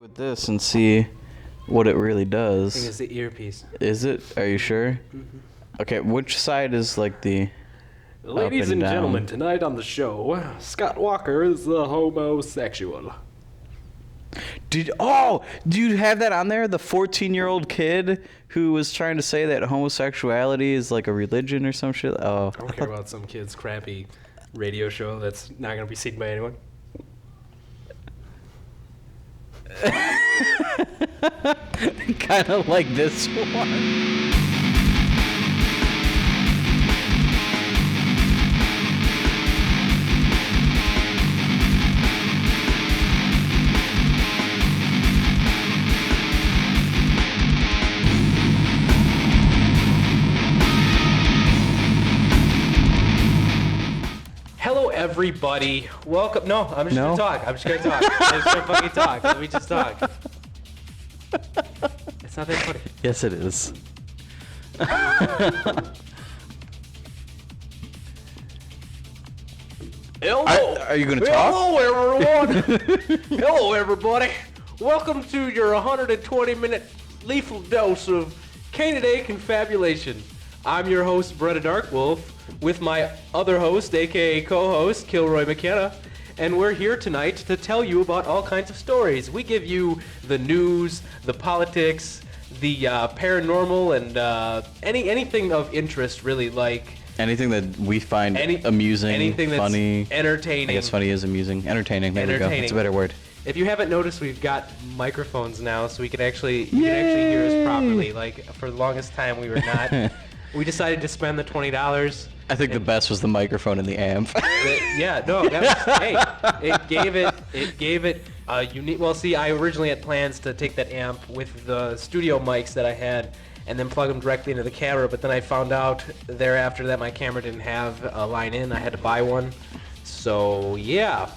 with this and see what it really I think does. it's the earpiece. Is it? Are you sure? Okay, which side is like the Ladies and and down? gentlemen, tonight on the show, Scott Walker is a homosexual. do you have that on there? The 14-year-old kid who was trying to say that homosexuality is like a religion or some shit? Oh. I don't care about some kid's crappy radio show that's not going to be seen by anyone. Kind of like this one. Hello, everybody. Welcome. No, I'm just No? going to talk. I'm just going to talk. I'm just going to fucking talk. Let me just talk. It's not that funny. Yes, it is. Hello. Are you gonna talk? Hello, everyone. Hello, everybody. Welcome to your 120-minute lethal dose of Canidae Confabulation. I'm your host, Beretta Darkwolf, with my other host, aka co-host, Kilroy McKenna, and we're here tonight to tell you about all kinds of stories. We give you the news, the politics, the paranormal, and anything of interest, really, like Anything that we find amusing, anything that's funny. entertaining. I guess funny is amusing. Entertaining. There we go. Entertaining. That's a better word. If you haven't noticed, we've got microphones now, so you can actually hear us properly. Like for the longest time, we were not. We decided to spend the $20. I think the best was the microphone and the amp. Yeah, no, that was, hey, it gave it a unique. Well, see, I originally had plans to take that amp with the studio mics that I had, and then plug them directly into the camera. But then I found out thereafter that my camera didn't have a line in. I had to buy one. So yeah.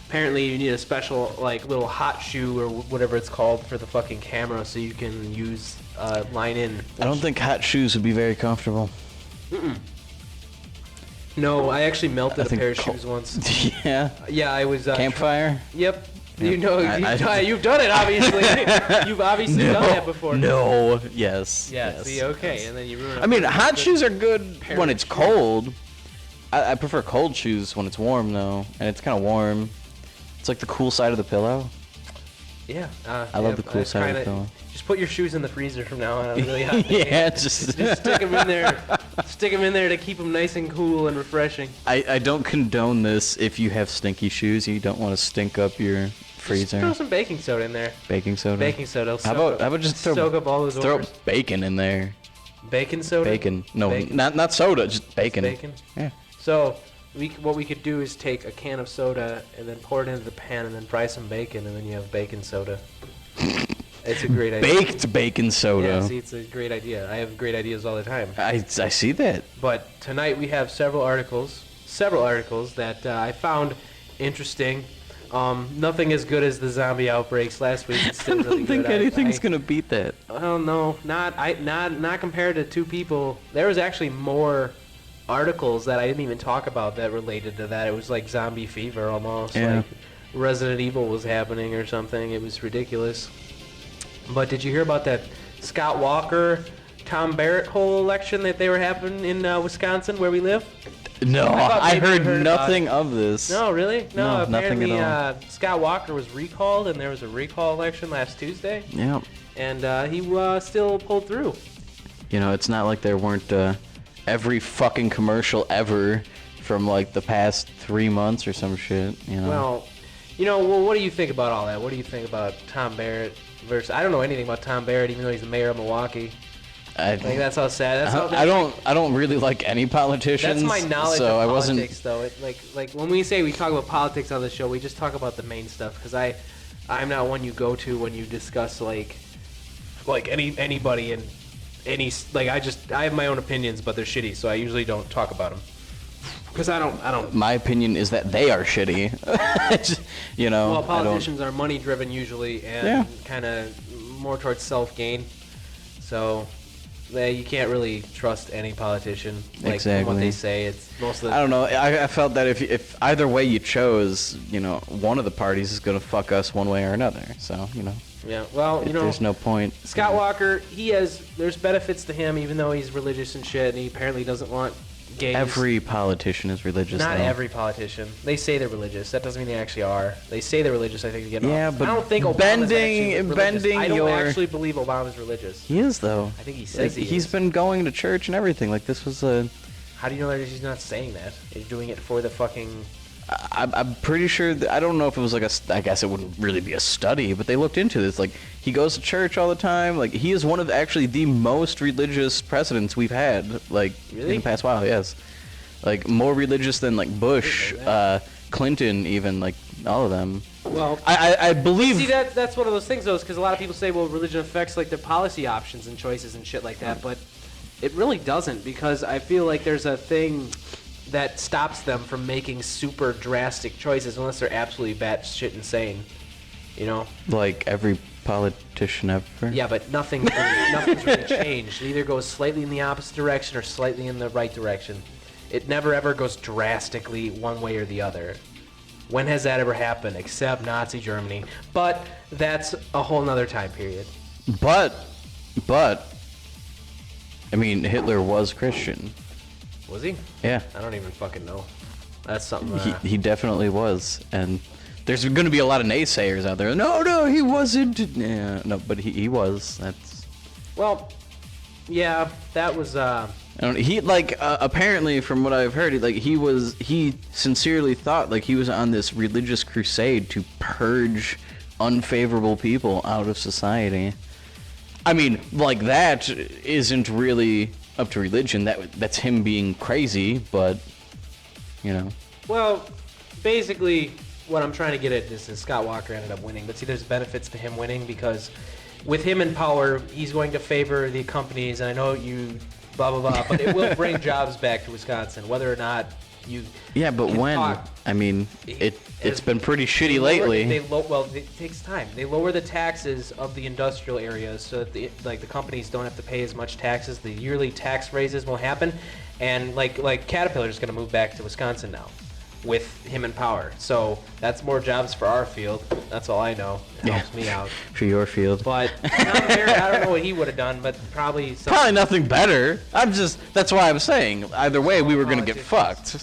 Apparently you need a special, like, little hot shoe or whatever it's called for the fucking camera so you can use line in. I don't think hot shoes would be very comfortable. No, I actually melted I a think pair of shoes once. Yeah. Yeah, I was... Campfire? Yep. Yep. You know, you've done it, obviously. You've obviously done that before. No. Yes. Yeah, yes, see, okay, yes. and then you ruin it. I mean, hot shoes are good pair when of it's shoes. cold. I prefer cold shoes when it's warm, though. And it's kind of warm. It's like the cool side of the pillow. Yeah. I love the cool side of the pillow. Just put your shoes in the freezer from now on. On a really hot day. Yeah, just stick them in there. Stick them in there to keep them nice and cool and refreshing. I don't condone this if you have stinky shoes. You don't want to stink up your freezer. Just throw some baking soda in there. Baking soda. Baking soda. How about just soak up all those throw odors. bacon in there? Bacon soda. Bacon. No, Bacon. not soda. Just bacon. Bacon. Yeah. So what we could do is take a can of soda and then pour it into the pan and then fry some bacon and then you have bacon soda. It's a great idea. Baked bacon soda. Yeah, see, it's a great idea. I have great ideas all the time. I see that. But tonight we have several articles that I found interesting. Nothing as good as the zombie outbreaks last week. It's I still don't really think good. anything's gonna beat that. Oh no, not compared to two people. There was actually more articles that I didn't even talk about that related to that. It was like zombie fever almost. Yeah. Like Resident Evil was happening or something. It was ridiculous. But did you hear about that Scott Walker, Tom Barrett whole election that they were having in Wisconsin where we live? No, thought I maybe you heard heard about nothing of this. No, really? No, apparently nothing at all. Scott Walker was recalled and there was a recall election last Tuesday. Yeah. And he still pulled through. You know, it's not like there weren't every fucking commercial ever from like the past 3 months or some shit. You know. Well, what do you think about all that? What do you think about Tom Barrett versus? I don't know anything about Tom Barrett, even though he's the mayor of Milwaukee. Like that's how sad. I don't really like any politicians. That's my knowledge so of I wasn't. politics, though. Like when we say we talk about politics on the show, we just talk about the main stuff. Because I'm not one you go to when you discuss like anybody and any like I have my own opinions, but they're shitty, so I usually don't talk about them. Because I don't. My opinion is that they are shitty. You know. Well, politicians are money driven usually, and kind of more towards self gain. So, You can't really trust any politician. Like, Exactly. From what they say, it's most of the... I don't know. I felt that if either way you chose, one of the parties is going to fuck us one way or another. So, Yeah, well, there's no point. Scott Walker, there's benefits to him, even though he's religious and shit, and he apparently doesn't want gays. Every politician is religious. Not though. every politician. They say they're religious. That doesn't mean they actually are. They say they're religious, I think, to get off. But I don't think Obama's bending actually religious. I don't your... actually believe Obama's religious. He is, though. I think he says he's been going to church and everything. Like, this was a... How do you know that he's not saying that? He's doing it for the fucking... I'm pretty sure I don't know if it was like I guess it wouldn't really be a study, but they looked into this. Like, he goes to church all the time. Like, he is one of actually the most religious presidents we've had, like, really? in the past while. Yes, like more religious than like Bush, Clinton, even, like all of them. Well, I believe. See, that's one of those things, though, because a lot of people say, well, religion affects like their policy options and choices and shit like that, but it really doesn't, because I feel like there's a thing that stops them from making super drastic choices unless they're absolutely batshit insane, Like every politician ever. Yeah, but nothing's really changed. It either goes slightly in the opposite direction or slightly in the right direction. It never ever goes drastically one way or the other. When has that ever happened? Except Nazi Germany. But that's a whole nother time period. But, I mean, Hitler was Christian. Was he? Yeah. I don't even fucking know. That's something. He definitely was, and there's going to be a lot of naysayers out there. No, he wasn't. Yeah, no, but he was. That's. Well, yeah, that was. Apparently, from what I've heard, he sincerely thought like he was on this religious crusade to purge unfavorable people out of society. I mean, like, that isn't really up to religion. That's him being crazy, but Well, basically, what I'm trying to get at is that Scott Walker ended up winning. But see, there's benefits to him winning, because with him in power, he's going to favor the companies, and I know you blah blah blah, but it will bring jobs back to Wisconsin, whether or not you. Yeah, but when? Talk. I mean, it's been pretty shitty lately. It takes time. They lower the taxes of the industrial areas so that the companies don't have to pay as much taxes. The yearly tax raises won't happen, and like Caterpillar is going to move back to Wisconsin now, with him in power. So that's more jobs for our field. That's all I know. It helps me out. For your field. But I don't know what he would have done, but probably nothing better. That's why I'm saying either way we were going to get fucked.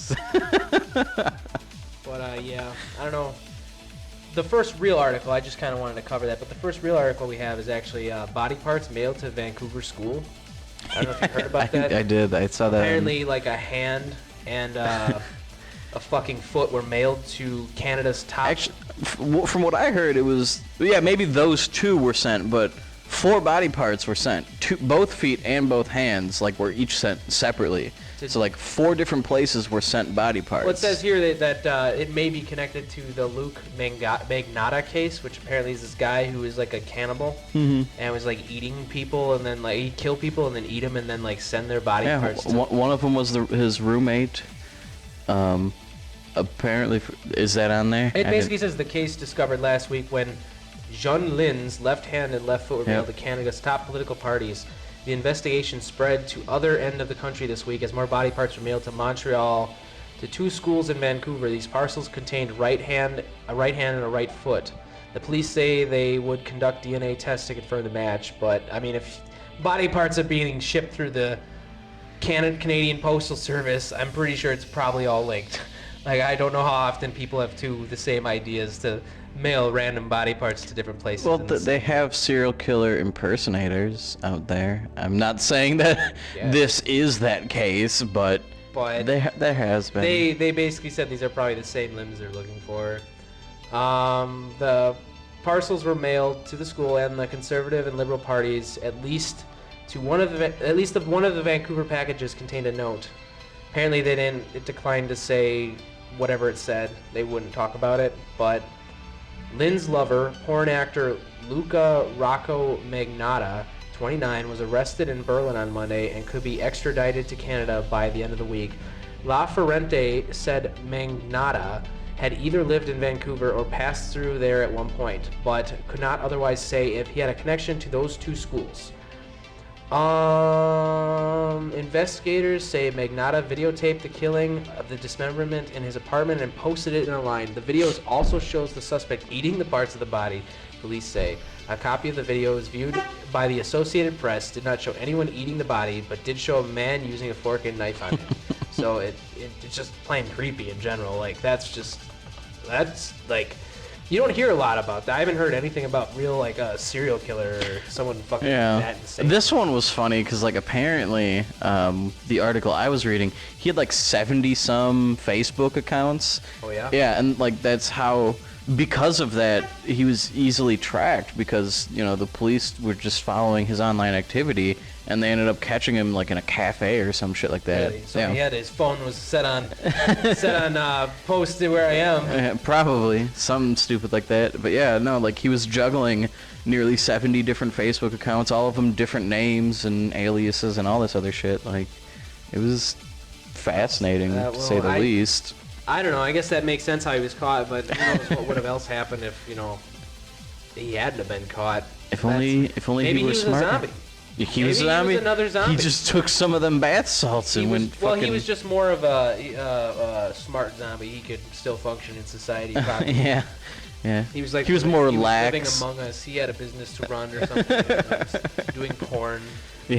But yeah, I don't know. The first real article, I just kind of wanted to cover that, but the first real article we have is actually body parts mailed to Vancouver school. I don't know if you heard about that. I did. I saw that. Apparently, like a hand and a fucking foot were mailed to Canada's top. Actually, from what I heard, it was maybe those two were sent, but 4 body parts were sent. Both feet and both hands were each sent separately. So 4 different places were sent body parts. Well, it says here that it may be connected to the Luke Magnotta case, which apparently is this guy who is like a cannibal and was eating people, and then he'd kill people and then eat them and then send their body parts. One of them was his roommate. Apparently, is that on there? It basically says the case discovered last week when Jean Lin's left hand and left foot were mailed to Canada's top political parties. The investigation spread to other end of the country this week as more body parts were mailed to Montreal, to 2 schools in Vancouver. These parcels contained a right hand and a right foot. The police say they would conduct DNA tests to confirm the match, but I mean, if body parts are being shipped through the Canadian Postal Service, I'm pretty sure it's probably all linked. I don't know how often people have the same ideas to mail random body parts to different places. Well, they have serial killer impersonators out there. I'm not saying that this is that case, but there has been. They basically said these are probably the same limbs they're looking for. The parcels were mailed to the school and the Conservative and Liberal parties. At least one of the Vancouver packages contained a note. Apparently, it declined to say whatever it said. They wouldn't talk about it, but Lynn's lover, porn actor Luca Rocco Magnotta, 29, was arrested in Berlin on Monday and could be extradited to Canada by the end of the week. La Ferrante said Magnotta had either lived in Vancouver or passed through there at one point, but could not otherwise say if he had a connection to those 2 schools. Investigators say Magnotta videotaped the killing of the dismemberment in his apartment and posted it in a line. The video also shows the suspect eating the parts of the body, police say. A copy of the video is viewed by the Associated Press, did not show anyone eating the body, but did show a man using a fork and knife on him. So it's just plain creepy in general. Like, that's like, you don't hear a lot about that. I haven't heard anything about real, like, a serial killer or someone fucking that insane. This one was funny because, like, apparently, the article I was reading, he had, like, 70-some Facebook accounts. Oh, yeah? Yeah, and, like, that's how, because of that, he was easily tracked because, you know, the police were just following his online activity, and they ended up catching him, like, in a cafe or some shit like that. Really? So he had his phone was set on posted where I am. Probably something stupid like that. But yeah, no, like he was juggling nearly 70 different Facebook accounts, all of them different names and aliases and all this other shit. Like, it was fascinating to say the least. I don't know. I guess that makes sense how he was caught, but who knows what would have else happened if, you know, he hadn't have been caught. If only he was smart. A zombie. He was a zombie. He was another zombie. He just took some of them bath salts and went fucking... Well, he was just more of a smart zombie. He could still function in society. Probably. Yeah. He was like he was more relaxed. Living among us. He had a business to run or something. He was doing porn,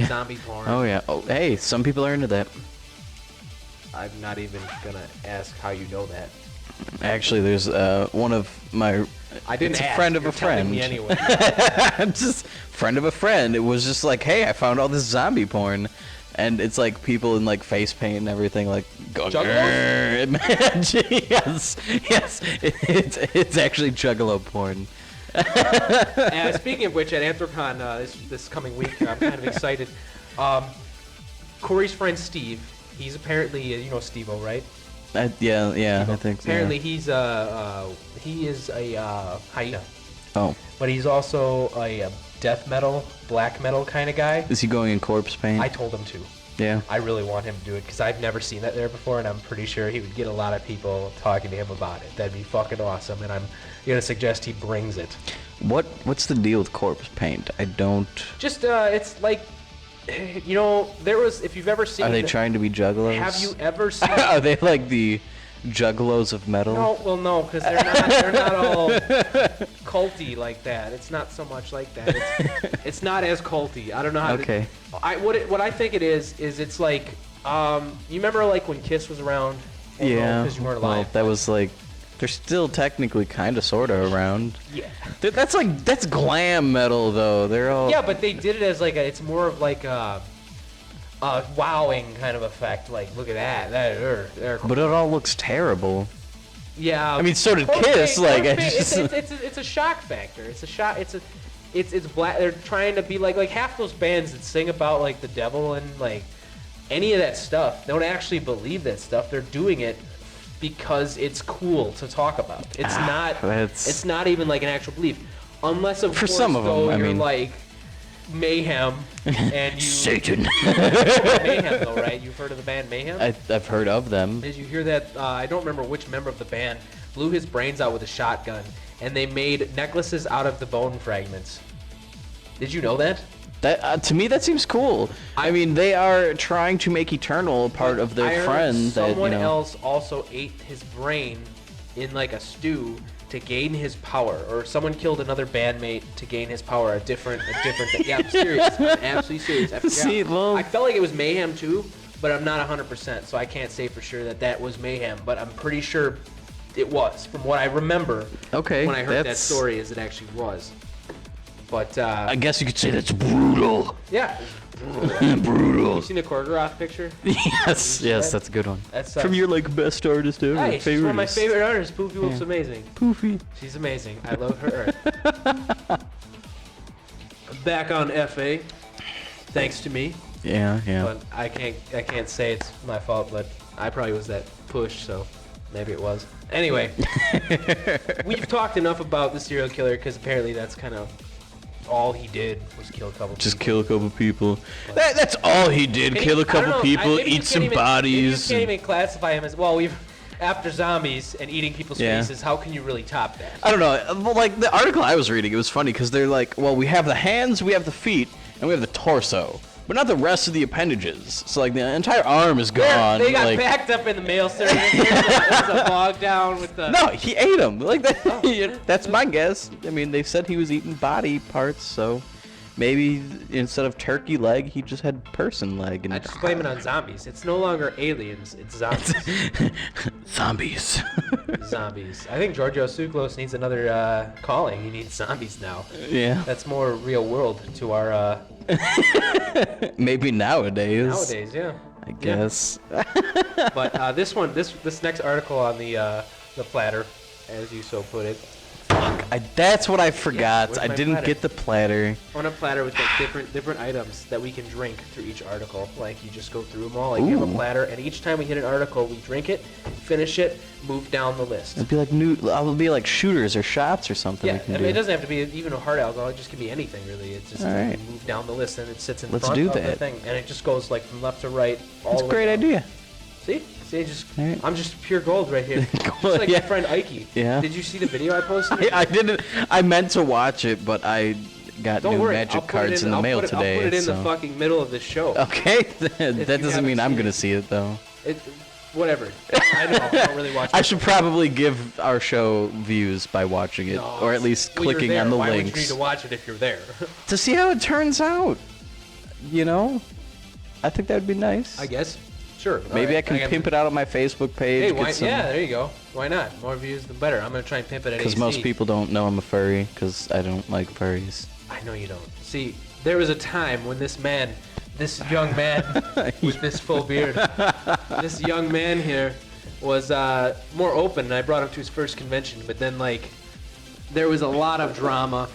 zombie porn. Oh yeah. Oh hey, some people are into that. I'm not even gonna ask how you know that. Actually, there's one of my. I didn't it's ask. A friend of You're a friend. Me anyway. Just friend of a friend. It was just like, hey, I found all this zombie porn, and it's like people in like face paint and everything, like going. yes, it's actually juggalo porn. Speaking of which, at Anthrocon this coming week, I'm kind of excited. Corey's friend Steve, he's apparently you know Steve-O, right? Yeah, Steve-O. I think so. Apparently, he is a hyena. Oh. But he's also a death metal, black metal kind of guy. Is he going in corpse paint? I told him to. Yeah. I really want him to do it because I've never seen that there before, and I'm pretty sure he would get a lot of people talking to him about it. That'd be fucking awesome, and I'm gonna suggest he brings it. What's the deal with corpse paint? I don't. Just it's like, you know, there was, if you've ever seen. Are they trying to be juggalos? Have you ever seen? Are they like the juggalos of metal? No, well, no, because they're not all culty like that. It's not so much like that. It's not as culty. I don't know how. Okay. What I think it is it's like, you remember like when Kiss was around? Yeah. Because you weren't alive. Well, that was like. They're still technically kind of, sort of around. Yeah. That's glam metal though. They're all. Yeah, but they did it as like it's more of like a wowing kind of effect. Like, look at that. They're cool. But it all looks terrible. Yeah. I mean, so did Kiss. Like, it's a shock factor. It's a shock. It's black. They're trying to be like half those bands that sing about like the devil and like any of that stuff don't actually believe that stuff. They're doing it because it's cool to talk about. It's not even like an actual belief, unless of course some of them, though, I you're mean, like Mayhem and you Satan. Mayhem though, right? You've heard of the band Mayhem? I've heard of them. Did you hear that? I don't remember which member of the band blew his brains out with a shotgun, and they made necklaces out of the bone fragments. Did you know that? That to me that seems cool. I mean, they are trying to make Eternal part of their friend. Someone else also ate his brain in like a stew to gain his power, or someone killed another bandmate to gain his power. A different. Yeah, I'm serious. I'm absolutely serious. I felt like it was Mayhem too, but I'm not 100%, so I can't say for sure that was Mayhem. But I'm pretty sure it was, from what I remember. Okay. When I heard that story, as it actually was. But I guess you could say that's brutal. Yeah. Brutal. You seen the Korgoroth picture? Yes, that's a good one. That's from your like best artist ever. Hey, she's one of my favorite artists. Poofy Wolf's amazing. Poofy. She's amazing. I love her. Back on FA, thanks to me. Yeah. But I can't say it's my fault, but I probably was that push, so maybe it was. Anyway, we've talked enough about the serial killer because apparently that's kind of all he did was kill a couple Just people. Kill a couple people. That's all he did. Kill a couple people, eat some bodies. You can't even classify him as, well, after zombies and eating people's faces, how can you really top that? I don't know. Well, like the article I was reading, it was funny because they're like, well, we have the hands, we have the feet, and we have the torso. but not the rest of the appendages. So like the entire arm is gone. They got like, backed up in the mail service. There's a bog down with the. No, he ate them. Like that. That's my guess. I mean, they said he was eating body parts, so maybe instead of turkey leg, he just had person leg. And I just blame it on zombies. It's no longer aliens. It's zombies. Zombies. Zombies. I think Giorgio Tsoukalos needs another calling. He needs zombies now. Yeah. That's more real world to our. Maybe nowadays. Nowadays, yeah. I guess. But this next article on the platter, as you so put it. That's what I forgot. Yeah, I didn't platter? get the platter. On a platter with like different items that we can drink through each article. Like you just go through them all. Like you have a platter, and each time we hit an article, we drink it, finish it, move down the list. It'd be like shooters or shots or something. Yeah, we can I mean, do. it doesn't have to be even a hard alcohol. It just can be anything really. It's just All right. you move down the list, and it sits in Let's front do of the that. thing, and it just goes like from left to right. All That's the a way great down. idea. See, Right. I'm just pure gold right here. Just like Yeah. my friend Ikey. Yeah. Did you see the video I posted? I didn't. I meant to watch it, but I got Don't new worry, magic I'll put it cards in the mail today. I'll put it in so. the fucking middle of the show. Okay, that you doesn't haven't mean I'm seen gonna it. see it though. Whatever. I know. I don't really watch. I should probably give our show views by watching it, No, or at least well, you're clicking there. on the Why links would you need to watch it if you're there? to see how it turns out. You know, I think that would be nice. I guess. Sure. Maybe I can pimp it out on my Facebook page. Hey, get why, some- yeah, there you go. Why not? More views, the better. I'm gonna try and pimp it at Because AC. most people don't know I'm a furry, because I don't like furries. I know you don't. See, there was a time when this young man with this full beard, this young man here was more open, and I brought him to his first convention. But then, like, there was a lot of drama,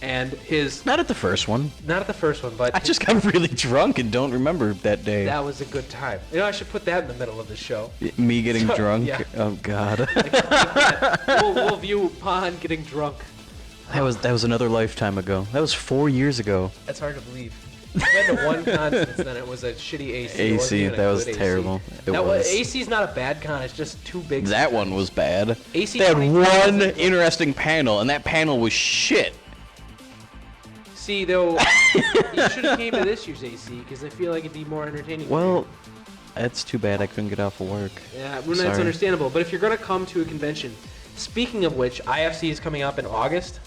and his Not at the first one. not at the first one, but I just got really drunk and don't remember that day. that was a good time. You know, I should put that in the middle of the show. Me getting So, drunk? yeah. Oh, God. We'll view Pond getting drunk. That was another lifetime ago. That was 4 years ago. That's hard to believe. I've been to one con since then. It was a shitty AC. It wasn't AC, even a that was good AC. terrible. It That was. AC's not a bad con. It's just too big. That one was bad. AC They had 20,000 one interesting panel, and that panel was shit. See, though, you should have came to this year's AC because I feel like it'd be more entertaining. for Well, you. that's too bad I couldn't get off of work. Yeah, well, that's sorry. understandable. But if you're gonna come to a convention, speaking of which, IFC is coming up in August,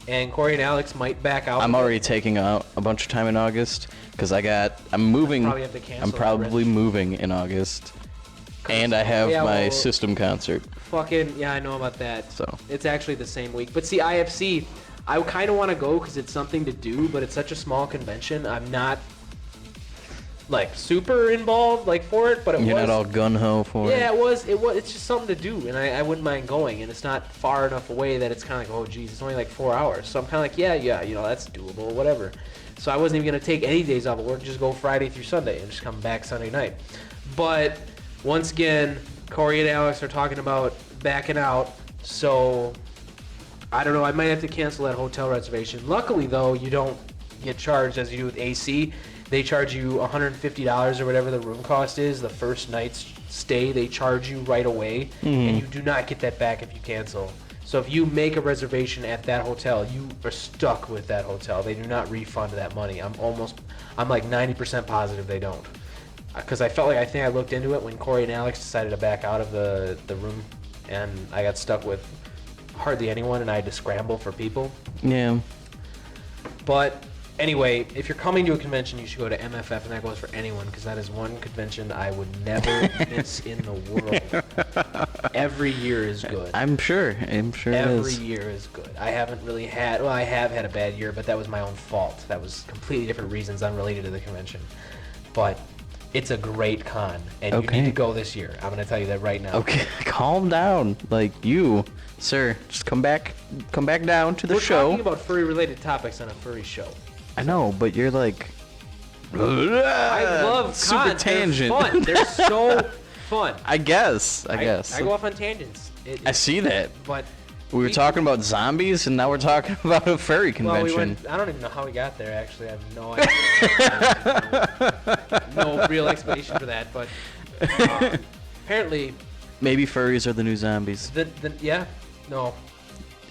and Corey and Alex might back out. I'm of it. already taking out a bunch of time in August because I'm moving. Probably have to cancel I'm that probably moving in August, and I have Yeah, my well- system concert. Fucking yeah, I know about that. So. It's actually the same week. But see, IFC, I kind of want to go because it's something to do, but it's such a small convention. I'm not like super involved like for it, but it You're was. not all gun ho for it. Yeah, it was. It's just something to do, and I wouldn't mind going. And it's not far enough away that it's kind of like, oh geez, it's only like 4 hours. So I'm kind of like, yeah, you know, that's doable, whatever. So I wasn't even gonna take any days off of work, just go Friday through Sunday and just come back Sunday night. But once again, Corey and Alex are talking about backing out, so I don't know. I might have to cancel that hotel reservation. Luckily, though, you don't get charged as you do with AC. They charge you $150 or whatever the room cost is. The first night's stay, they charge you right away, and you do not get that back if you cancel. So if you make a reservation at that hotel, you are stuck with that hotel. They do not refund that money. I'm like 90% positive they don't. Because I think I looked into it when Corey and Alex decided to back out of the room, and I got stuck with hardly anyone, and I had to scramble for people. Yeah. But anyway, if you're coming to a convention, you should go to MFF, and that goes for anyone, because that is one convention I would never miss in the world. Every year is good. I'm sure it Every is. year is good. I haven't really had, well, I have had a bad year, but that was my own fault. That was completely different reasons unrelated to the convention. But it's a great con, and you Okay. need to go this year. I'm going to tell you that right now. Okay, calm down. Like you, sir, just come back down to the We're show. talking about furry-related topics on a furry show. I know, but you're like. I love super cons. tangent. They're fun. They're so fun. I guess. I guess. I go off on tangents. I see that. But We were talking about zombies, and now we're talking about a furry well, convention. I don't even know how we got there. Actually, I have no idea. No real explanation for that. But apparently, Maybe furries are the new zombies. yeah, no.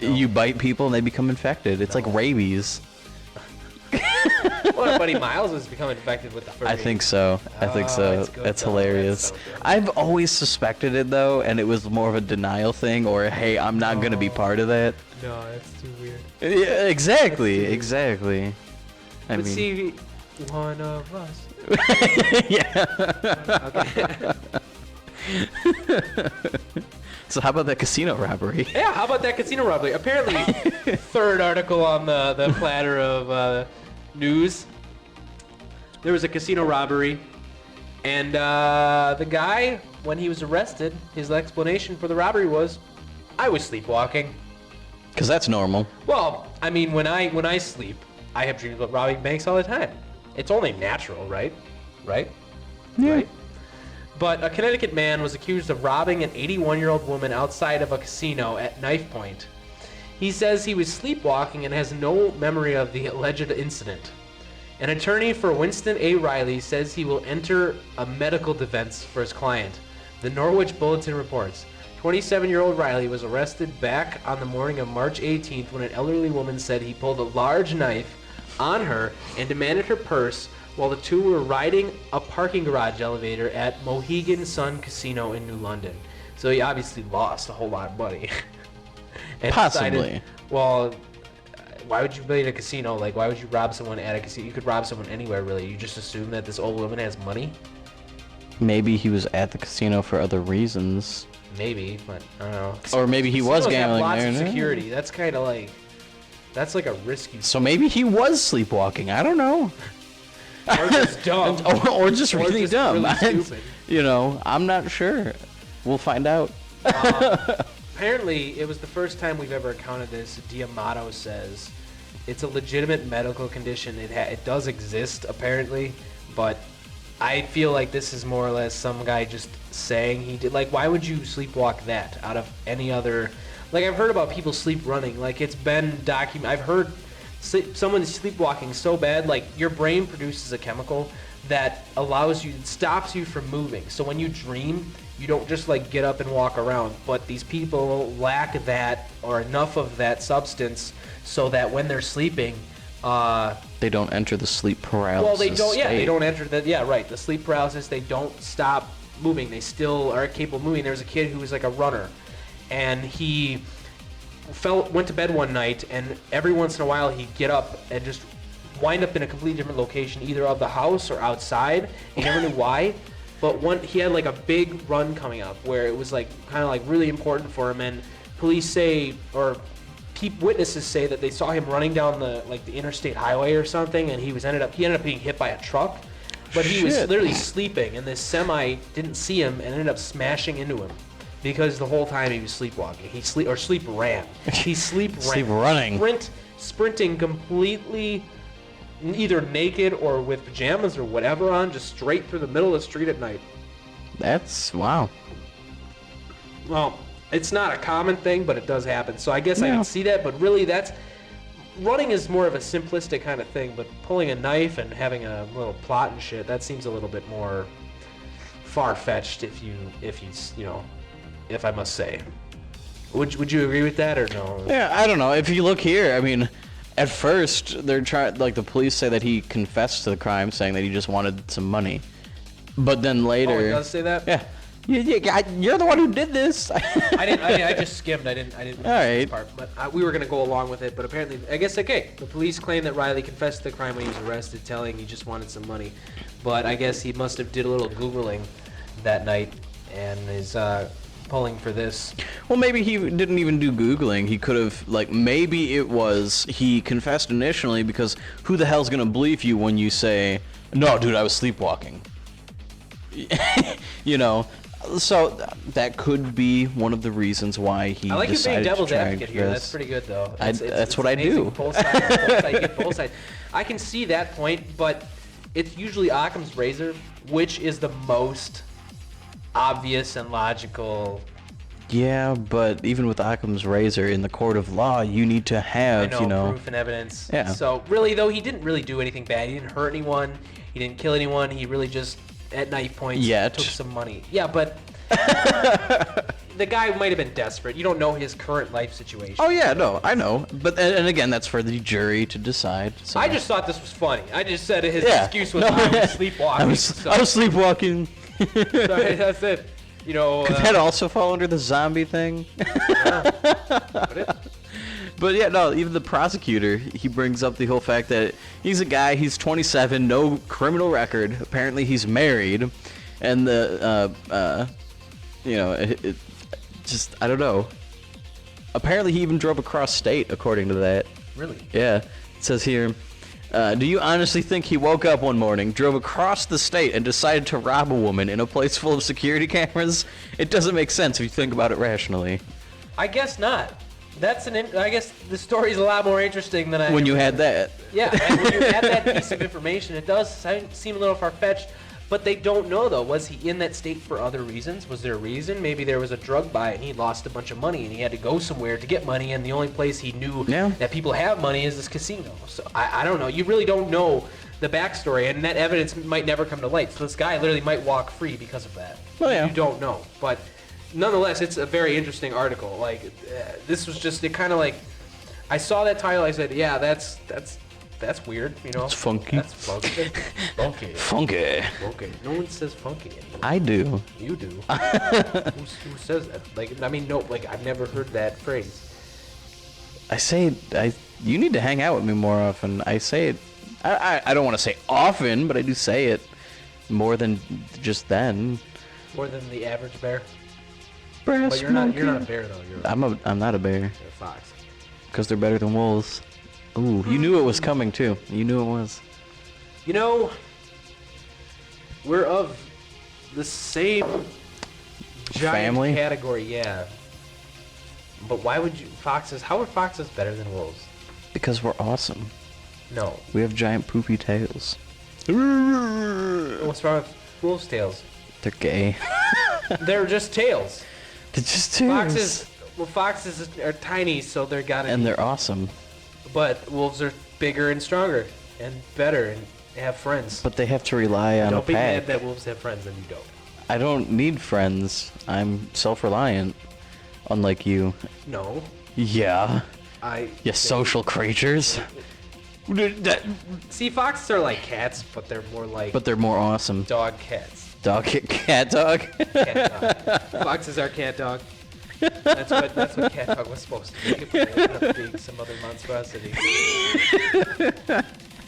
You bite people and they become infected. It's like rabies. Well, our buddy Miles has become infected with the furry. I think so. It's good, That's though. hilarious. That's so good. I've always suspected it though, and it was more of a denial thing, or hey, I'm not gonna be part of that. No, that's too weird. Yeah, exactly, That's exactly. I But mean, see, one of us. yeah. Okay. So how about that casino robbery? Yeah, how about that casino robbery? Apparently, third article on the platter of news. There was a casino robbery, and the guy, when he was arrested, his explanation for the robbery was, "I was sleepwalking." Because that's normal. Well, I mean, when I sleep, I have dreams about robbing banks all the time. It's only natural, right? Right? Yeah. Right? But a Connecticut man was accused of robbing an 81-year-old woman outside of a casino at knife point. He says he was sleepwalking and has no memory of the alleged incident. An attorney for Winston A. Riley says he will enter a medical defense for his client. The Norwich Bulletin reports, 27-year-old Riley was arrested back on the morning of March 18th when an elderly woman said he pulled a large knife on her and demanded her purse while the two were riding a parking garage elevator at Mohegan Sun Casino in New London. So he obviously lost a whole lot of money. And Possibly. decided, well, why would you be in a casino? Like, why would you rob someone at a casino? You could rob someone anywhere, really. You just assume that this old woman has money? Maybe he was at the casino for other reasons. Maybe, but I don't know. Or maybe he was Casinos have gambling lots there. of no? security. That's kind of like, that's like a risky. So maybe he was sleepwalking. I don't know. Or just dumb. or just Or really just dumb. really stupid. You know, I'm not sure. We'll find out. Apparently, it was the first time we've ever encountered this. Diamato says it's a legitimate medical condition. It does exist, apparently, but I feel like this is more or less some guy just saying he did. Like, why would you sleepwalk that out of any other? Like, I've heard about people sleep running. Like, it's been documented. I've heard someone sleepwalking so bad, like, your brain produces a chemical that allows you, stops you from moving. So when you dream, you don't just like get up and walk around. But these people lack that or enough of that substance so that when they're sleeping, They don't enter the sleep paralysis. well, they don't. Yeah, state. they don't enter the. Yeah, right. The sleep paralysis. They don't stop moving. They still are capable of moving. There was a kid who was like a runner, and he went to bed one night, and every once in a while he'd get up and just wind up in a completely different location, either of the house or outside. He never knew why, but he had like a big run coming up where it was like kind of like really important for him, and police say, or witnesses say that they saw him running down the interstate highway or something, and he ended up being hit by a truck, but he was Shit. literally sleeping, and this semi didn't see him and ended up smashing into him because the whole time he was sleepwalking. He sleep ran. He sleep running. sprinting completely, either naked or with pajamas or whatever on, just straight through the middle of the street at night. That's wow. Well, it's not a common thing, but it does happen. So I guess I Yeah. can see that, but really running is more of a simplistic kind of thing, but pulling a knife and having a little plot and shit, that seems a little bit more far-fetched if I must say. Would you agree with that or no? Yeah, I don't know. If you look here, I mean, at first they're trying, like the police say that he confessed to the crime, saying that he just wanted some money. But then later, Oh, it does say that? yeah, you're the one who did this. I just skimmed. I didn't read All right. this part, but we were gonna go along with it. But apparently, I guess okay. The police claim that Riley confessed to the crime when he was arrested, telling he just wanted some money. But I guess he must have did a little googling that night and is pulling for this. Well, maybe he didn't even do Googling. He could have, maybe it was he confessed initially because who the hell's gonna believe you when you say, "No, dude, I was sleepwalking." You know. So that could be one of the reasons why he I like you being decided devil's to try advocate here. this. That's pretty good, though. That's what I amazing. do. Both sides, you get both sides. I can see that point, but it's usually Occam's razor, which is the most obvious and logical. Yeah, but even with Occam's razor in the court of law, you need to have, Proof and evidence. Yeah. So really, though, he didn't really do anything bad. He didn't hurt anyone. He didn't kill anyone. He really just, at knife points, Yet. took some money. Yeah, but the guy might have been desperate. You don't know his current life situation. Oh yeah, no, I know. But and again, that's for the jury to decide. So. I just thought this was funny. I just said his Yeah. excuse was No. I was sleepwalking. I was sleepwalking. Sorry, that's it. You know. Could that also fall under the zombie thing? But yeah, no, even the prosecutor, he brings up the whole fact that he's a guy, he's 27, no criminal record. Apparently he's married. And it just, I don't know. Apparently he even drove across state, according to that. Really? Yeah. It says here, do you honestly think he woke up one morning, drove across the state, and decided to rob a woman in a place full of security cameras? It doesn't make sense if you think about it rationally. I guess not. I guess the story's a lot more interesting than I. When you had that. Yeah, and when you had that piece of information, it does seem a little far-fetched. But they don't know, though. Was he in that state for other reasons? Was there a reason? Maybe there was a drug buy and he lost a bunch of money and he had to go somewhere to get money, and the only place he knew that people have money is this casino. So I don't know. You really don't know the backstory, and that evidence might never come to light. So this guy literally might walk free because of that. Well, yeah. You don't know. But nonetheless, it's a very interesting article. Like, this was just, it kind of like, I saw that title, I said, yeah, that's weird, you know. It's funky. That's funky. Funky. Funky. Funky. No one says funky anymore. I do. You do. Who says that? Like, I mean, no, like, I've never heard that phrase. You need to hang out with me more often. I say it, I don't want to say often, but I do say it more than just then. More than the average bear? Brass But you're not a bear, though. I'm not a bear. You're a fox. Because they're better than wolves. Ooh, you knew it was coming, too. You knew it was. You know, we're of the same giant family category, yeah. But why would you how are foxes better than wolves? Because we're awesome. No. We have giant poopy tails. What's wrong with wolves' tails? They're gay. They're just tails. They're just tails. Foxes are tiny, so they're they're awesome. But wolves are bigger and stronger and better and have friends. But they have to rely on a Don't be pack. mad that wolves have friends and you don't. I don't need friends. I'm self-reliant, unlike you. No. Yeah. You social creatures. See, foxes are like cats, but they're more like. But they're more awesome. Dog cats. Cat dog. Cat dog. Foxes are cat dog. That's what cat dog was supposed to be. It ended up being some other monstrosity.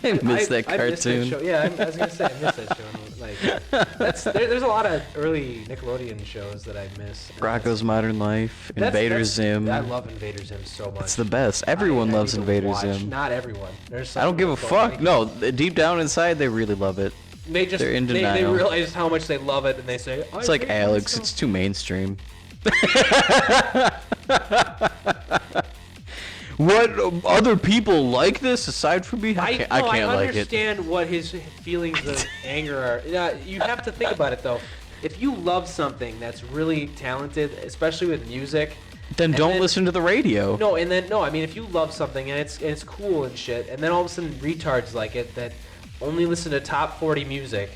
I missed that cartoon. I missed that show. Yeah, I was gonna say I missed that show. There's a lot of early Nickelodeon shows that I miss. Rocko's Modern Life, Invader Zim. I love Invader Zim so much. It's the best. Everyone loves Invader Zim. Not everyone. I don't give a fuck. No, deep down inside, they really love it. They're in denial. They realize how much they love it, and they say, it's like Alex. It's too mainstream. What other people like this aside from me? I can't like it. I understand what his feelings of anger are. You have to think about it though. If you love something that's really talented, especially with music, then don't listen to the radio. I mean, if you love something and it's cool and shit, and then all of a sudden retards like it that only listen to top 40 music.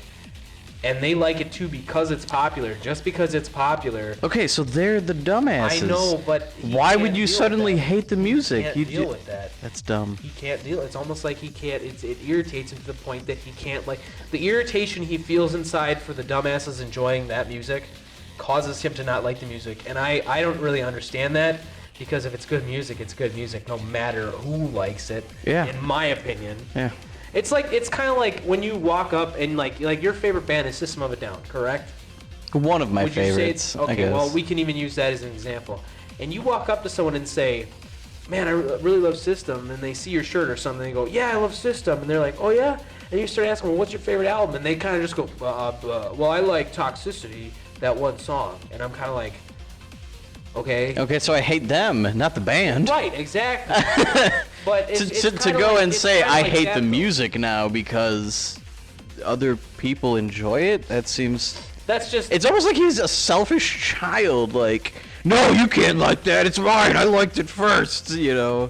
And they like it too because it's popular, just because it's popular. Okay, so they're the dumbasses. I know, but why would you suddenly hate the music? He can't deal with that. That's dumb. He can't deal. It's almost like he can't. It irritates him to the point that he can't like the irritation he feels inside for the dumbasses enjoying that music causes him to not like the music. And I don't really understand that because if it's good music, it's good music, no matter who likes it. Yeah. In my opinion. Yeah. It's kind of like when you walk up and like your favorite band is System of a Down, correct? One of my favorites. Okay, I guess. well we can even use that as an example. And you walk up to someone and say, "Man, I really love System," and they see your shirt or something, and they go, "Yeah, I love System," and they're like, "Oh yeah," and you start asking, "Well, what's your favorite album?" And they kind of just go, "Well, I like Toxicity, that one song," and I'm kind of like, okay. Okay, so I hate them, not the band. Right, exactly. But to go and say I hate the music now because other people enjoy it, that seems... That's just... It's almost like he's a selfish child, like, no, you can't like that, it's mine, I liked it first, you know?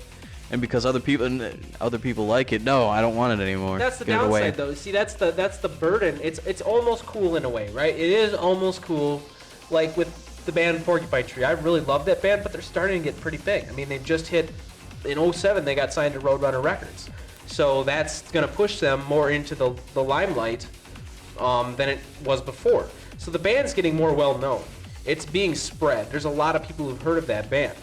And because other people like it, no, I don't want it anymore. That's the Get it away. downside, though. See, that's the burden. It's almost cool in a way, right? It is almost cool, like with the band Porcupine Tree. I really love that band, but they're starting to get pretty big. I mean, they've just hit, in '07, they got signed to Roadrunner Records. So that's going to push them more into the limelight than it was before. So the band's getting more well-known. It's being spread. There's a lot of people who've heard of that band.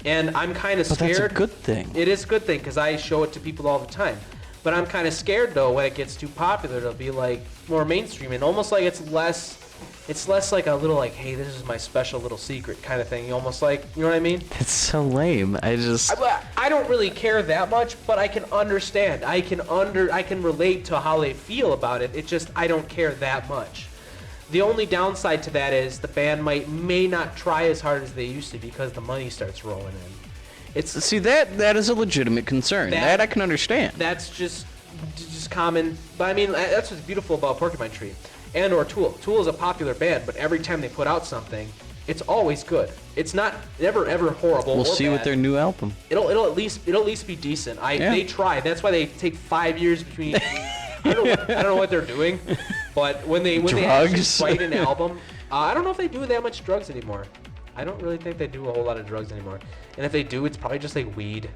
And I'm kind of scared. But that's a good thing. It is a good thing because I show it to people all the time. But I'm kind of scared, though, when it gets too popular, it'll be like more mainstream and almost like it's less like a little like, hey, this is my special little secret kind of thing. Almost like, you know what I mean? It's so lame. I don't really care that much, but I can understand. I can relate to how they feel about it. It just, I don't care that much. The only downside to that is the band may not try as hard as they used to because the money starts rolling in. See, that is a legitimate concern. That I can understand. That's just common. But I mean, that's what's beautiful about Porcupine Tree and or Tool. Tool is a popular band, but every time they put out something, it's always good. It's never ever horrible. We'll see bad. with their new album. It'll at least be decent. They try. That's why they take 5 years between. I don't know what they're doing, but when they actually write an album, I don't know if they do that much drugs anymore. I don't really think they do a whole lot of drugs anymore. And if they do, it's probably just like weed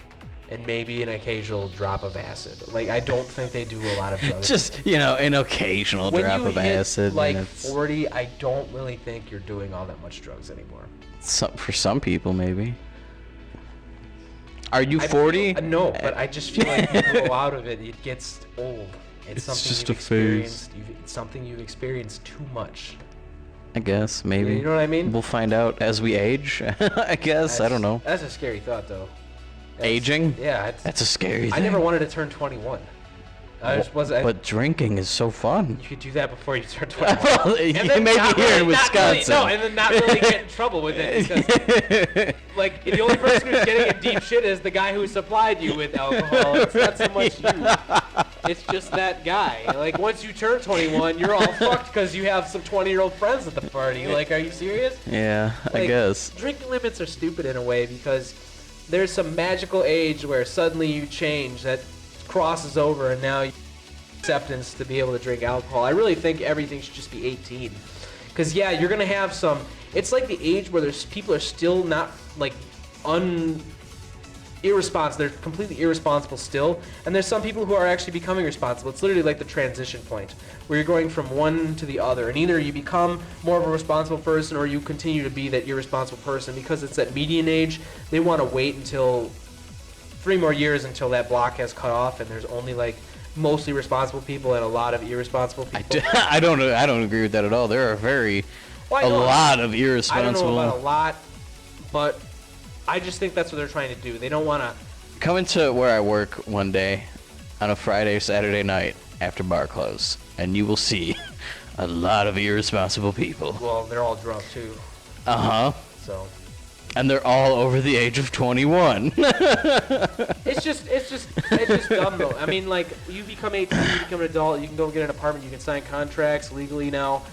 and maybe an occasional drop of acid. Like, I don't think they do a lot of drugs. Just, an occasional drop of acid. Like 40, I don't really think you're doing all that much drugs anymore. For some people, maybe. Are you 40? No, but I just feel like you grow out of it, it gets old. It's something just you've a phase. It's something you've experienced too much. I guess, maybe. You know what I mean? We'll find out as we age, I guess. I don't know. That's a scary thought, though. Aging? Yeah. That's a scary thing. I never wanted to turn 21. But drinking is so fun. You could do that before you turn 21. Well, you may be here in Wisconsin. And then not really get in trouble with it. Because, like, the only person who's getting in deep shit is the guy who supplied you with alcohol. It's not so much you. It's just that guy. Like, once you turn 21, you're all fucked because you have some 20-year-old friends at the party. Like, are you serious? Yeah, I guess. Drinking limits are stupid in a way because there's some magical age where suddenly you change that crosses over and now you have acceptance to be able to drink alcohol. I really think everything should just be 18. Because, yeah, you're going to have some... It's like the age where people are still not, like, irresponsible. They're completely irresponsible still. And there's some people who are actually becoming responsible. It's literally like the transition point where you're going from one to the other. And either you become more of a responsible person or you continue to be that irresponsible person. Because it's that median age, they want to wait until 3 more years until that block has cut off and there's only like mostly responsible people and a lot of irresponsible people. I don't agree with that at all. There are a lot of irresponsible. I don't know about a lot, but I just think that's what they're trying to do. They don't want to come into where I work one day on a Friday or Saturday night after bar close, and you will see a lot of irresponsible people. Well, they're all drunk too. So. And they're all over the age of 21. It's just dumb though. I mean, like, you become 18, you become an adult, you can go get an apartment, you can sign contracts legally now.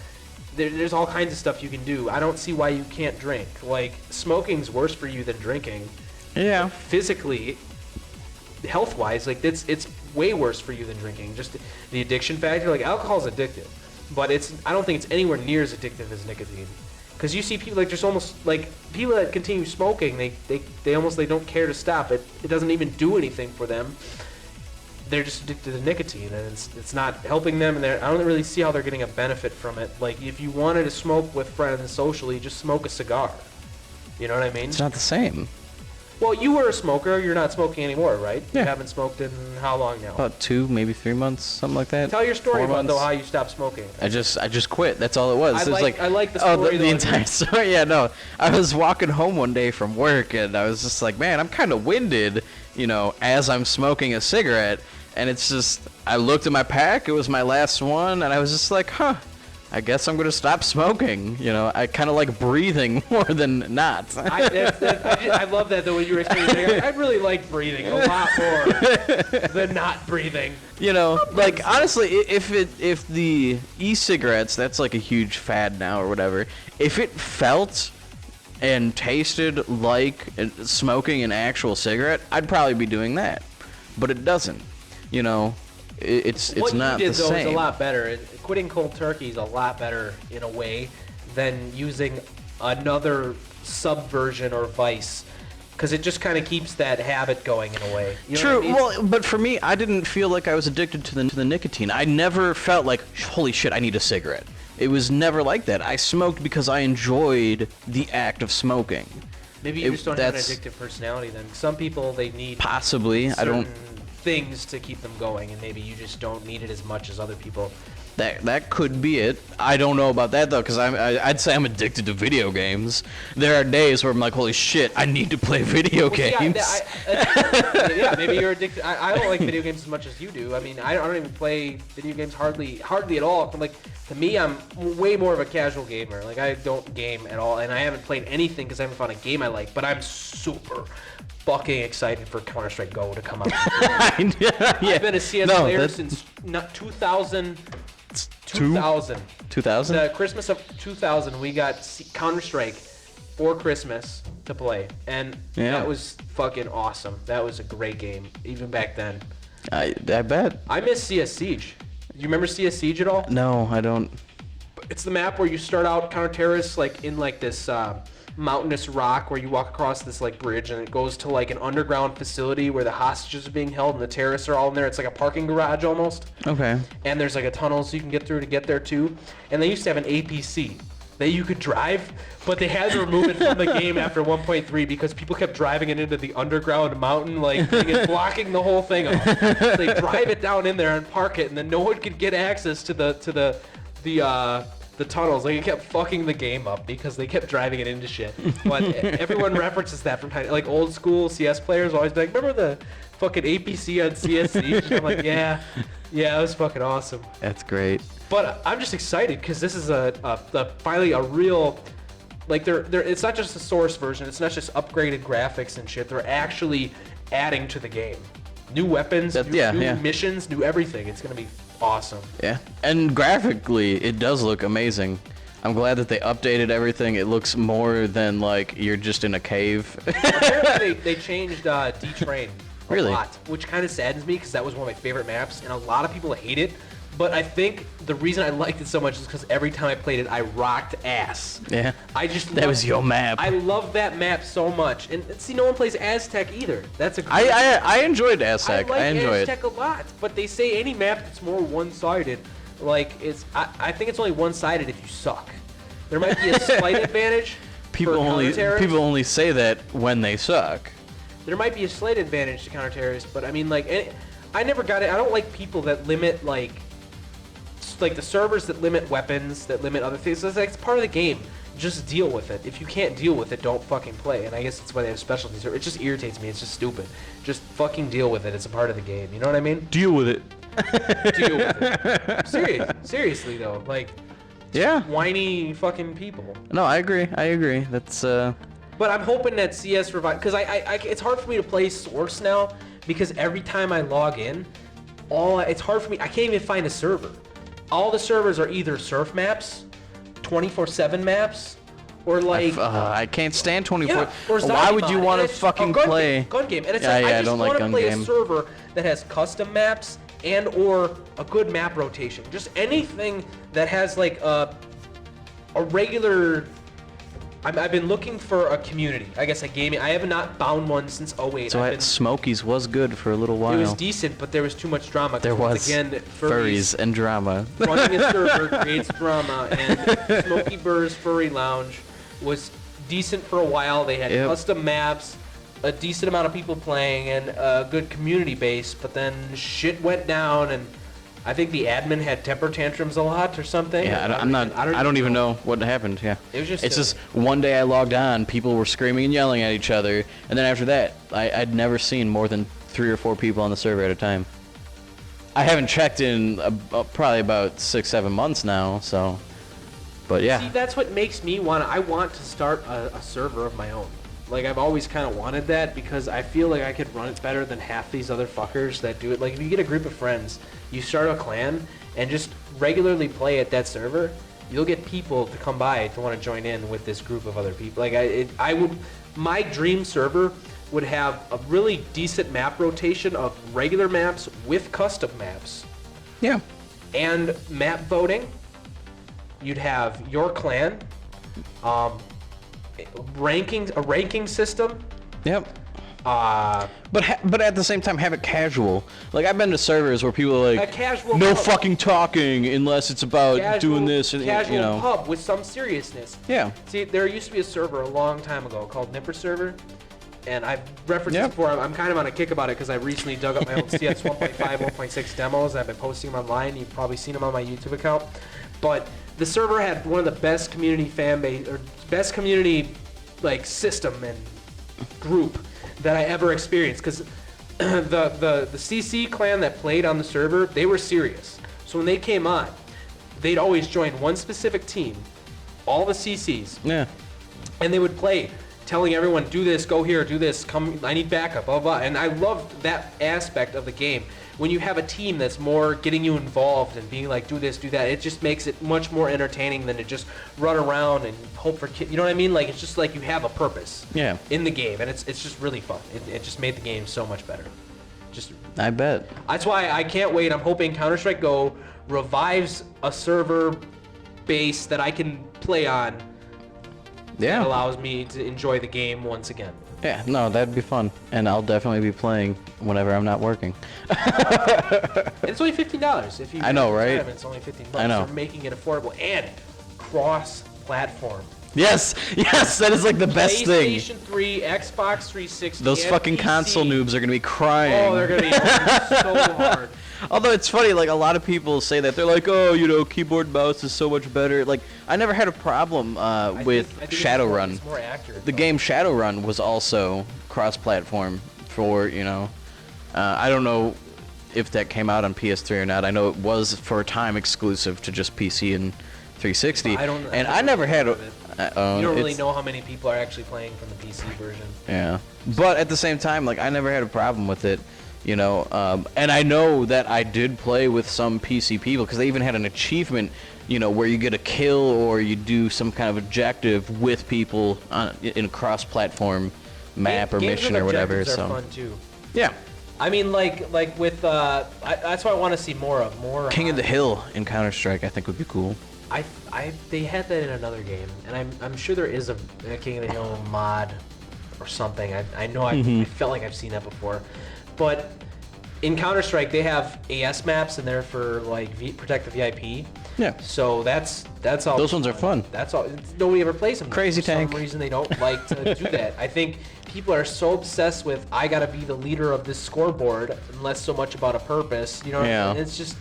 There's all kinds of stuff you can do. I don't see why you can't drink. Like, smoking's worse for you than drinking. Yeah. Physically, health-wise, like, it's way worse for you than drinking. Just the addiction factor. Like, alcohol's addictive, but I don't think it's anywhere near as addictive as nicotine. Because you see people, like, there's almost, like, people that continue smoking, they almost don't care to stop. It doesn't even do anything for them. They're just addicted to nicotine, and it's not helping them, and I don't really see how they're getting a benefit from it. Like, if you wanted to smoke with friends socially, just smoke a cigar. You know what I mean? It's not the same. Well, you were a smoker. You're not smoking anymore, right? Yeah. You haven't smoked in how long now? About 2, maybe 3 months, something like that. Tell your story 4 about, months. though, how you stopped smoking. I just quit. That's all it was. I like the Oh, story. the entire story. Yeah, no. I was walking home one day from work, and I was just like, man, I'm kind of winded, as I'm smoking a cigarette. And it's just, I looked at my pack. It was my last one, and I was just like, I guess I'm going to stop smoking. I kind of like breathing more than not. I love that, though, when you were explaining. I really like breathing a lot more than not breathing. Like, honestly, if the e-cigarettes, that's like a huge fad now or whatever, if it felt and tasted like smoking an actual cigarette, I'd probably be doing that. But it doesn't. It's what not you did, the though, same. is a lot better. Quitting cold turkey is a lot better in a way than using another subversion or vice, because it just kind of keeps that habit going in a way. You know True. what I mean? Well, but for me, I didn't feel like I was addicted to the nicotine. I never felt like, holy shit, I need a cigarette. It was never like that. I smoked because I enjoyed the act of smoking. Maybe you just don't have an addictive personality then. Some people, they need Possibly. I don't. things to keep them going, and maybe you just don't need it as much as other people. That could be it. I don't know about that though, because I'd say I'm addicted to video games. There are days where I'm like, holy shit, I need to play video games. Yeah, maybe you're addicted. I don't like video games as much as you do. I mean, I don't even play video games hardly at all. Like, to me, I'm way more of a casual gamer. Like, I don't game at all, and I haven't played anything because I haven't found a game I like. But I'm super fucking excited for Counter-Strike Go to come out. Yeah. I've been a CS player since 2000. 2000. 2000? The Christmas of 2000, we got Counter-Strike for Christmas to play, and that was fucking awesome. That was a great game, even back then. I bet. I miss CS Siege. Do you remember CS Siege at all? No, I don't. It's the map where you start out counter-terrorists like in like this mountainous rock where you walk across this like bridge, and it goes to like an underground facility where the hostages are being held and the terrorists are all in there. It's like a parking garage almost. Okay. And there's like a tunnel so you can get through to get there too. And they used to have an APC that you could drive, but they had to remove it from the game after 1.3 because people kept driving it into the underground mountain, like thing and blocking the whole thing off. So they drive it down in there and park it, and then no one could get access to the tunnels. Like, it kept fucking the game up because they kept driving it into shit. But everyone references that from time, like old school CS players always be like, remember the fucking APC on CS Siege? I'm like, yeah, it was fucking awesome. That's great. But I'm just excited because this is finally a real, like, it's not just the source version. It's not just upgraded graphics and shit. They're actually adding to the game. New weapons, new missions, new everything. It's going to be awesome. Yeah. And graphically, it does look amazing. I'm glad that they updated everything. It looks more than like you're just in a cave. Apparently, they changed D-Train a lot, which kind of saddens me because that was one of my favorite maps, and a lot of people hate it. But I think the reason I liked it so much is because every time I played it, I rocked ass. Yeah. That was your map. I love that map so much. And see, no one plays Aztec either. That's a great I enjoyed Aztec. I enjoy Aztec a lot. But they say any map that's more one-sided, like, I think it's only one-sided if you suck. There might be a slight advantage. People only say that when they suck. There might be a slight advantage to counter-terrorists, but I mean, like, I never got it. I don't like people that limit, like the servers that limit weapons, that limit other things. It's like, it's part of the game. Just deal with it. If you can't deal with it, don't fucking play. And I guess that's why they have specialties. It just irritates me. It's just stupid. Just fucking deal with it. It's a part of the game. You know what I mean? Deal with it. Deal with it. Seriously though, like, whiny fucking people. No, I agree. That's But I'm hoping that CS revive, because it's hard for me to play Source now because every time I log in, it's hard for me. I can't even find a server. All the servers are either surf maps, 24/7 maps, or like I can't stand 24. Yeah, or why would you want to fucking play gun game? And it's like, I just want to play a server that has custom maps and or a good map rotation. Just anything that has like a regular. I've been looking for a community. I guess a gaming. I have not found one since 08. So Smokies was good for a little while. It was decent, but there was too much drama. There was again, furries and drama. Running a server creates drama, and Smoky Burr's Furry Lounge was decent for a while. They had custom maps, a decent amount of people playing, and a good community base. But then shit went down, and I think the admin had temper tantrums a lot or something. Yeah, I don't even know what happened. Yeah, it was just. It's just one day I logged on, people were screaming and yelling at each other, and then after that, I'd never seen more than 3 or 4 people on the server at a time. I haven't checked in probably about 6-7 months now. So, but yeah. See, that's what makes me I want to start a server of my own. Like, I've always kind of wanted that because I feel like I could run it better than half these other fuckers that do it. Like, if you get a group of friends, you start a clan, and just regularly play at that server, you'll get people to come by to want to join in with this group of other people. Like, my dream server would have a really decent map rotation of regular maps with custom maps. Yeah. And map voting. You'd have your clan. a ranking system. Yep. Uh, But at the same time, have it casual. Like, I've been to servers where people are like, A casual no pub. fucking talking unless it's about doing this and casual you know. pub with some seriousness. Yeah. See, there used to be a server a long time ago called Nipper Server, and I've referenced Yep. this before. I'm kind of on a kick about it because I recently dug up my old CS 1.5, 1.6 demos, and I've been posting them online. You've probably seen them on my YouTube account. But the server had one of the best community fan base, or best community like system and group that I ever experienced, because the CC clan that played on the server, they were serious. So when they came on, they'd always join one specific team, all the CCs, Yeah. and they would play, telling everyone, do this, go here, do this, come, I need backup, blah, blah. And I loved that aspect of the game. When you have a team that's more getting you involved and being like, do this, do that, it just makes it much more entertaining than to just run around and hope for you know what I mean? Like, it's just like you have a purpose Yeah. in the game, and it's just really fun. It just made the game so much better. Just I bet. That's why I can't wait. I'm hoping Counter-Strike Go revives a server base that I can play on that Yeah. allows me to enjoy the game once again. Yeah. No, that'd be fun, and I'll definitely be playing whenever I'm not working. And it's only $15 if you. I know, right? It's only $15. I know. They're making it affordable and cross-platform. Yes. Yes. That is like the best thing. PlayStation 3, Xbox 360. Those and fucking PC. console noobs are gonna be crying. Oh, they're gonna be so hard. Although it's funny, like a lot of people say that they're like, oh, you know, keyboard and mouse is so much better. Like, I never had a problem with I think Shadowrun. It's more accurate. The though. game Shadowrun was also cross-platform for, you know, I don't know if that came out on PS3 or not. I know it was for a time exclusive to just PC and 360. I never had a. You don't really know how many people are actually playing from the PC version. Yeah, but at the same time, like I never had a problem with it, you know. And I know that I did play with some PC people because they even had an achievement, you know, where you get a kill or you do some kind of objective with people in a cross-platform map or Games mission with or whatever. objectives So are fun too. yeah, I mean, like with that's what I want to see more of. King of the Hill in Counter-Strike I think would be cool. They had that in another game, and I'm sure there is a King of the Hill mod or something. I know I felt like I've seen that before, but in Counter-Strike they have AS maps in there for like protect the VIP. Yeah. So that's all. Those ones are fun. That's all. Nobody ever plays them. Crazy for Tank. some reason they don't like to do that. I think people are so obsessed with I gotta be the leader of this scoreboard, and less so much about a purpose. You know. Yeah. And it's just.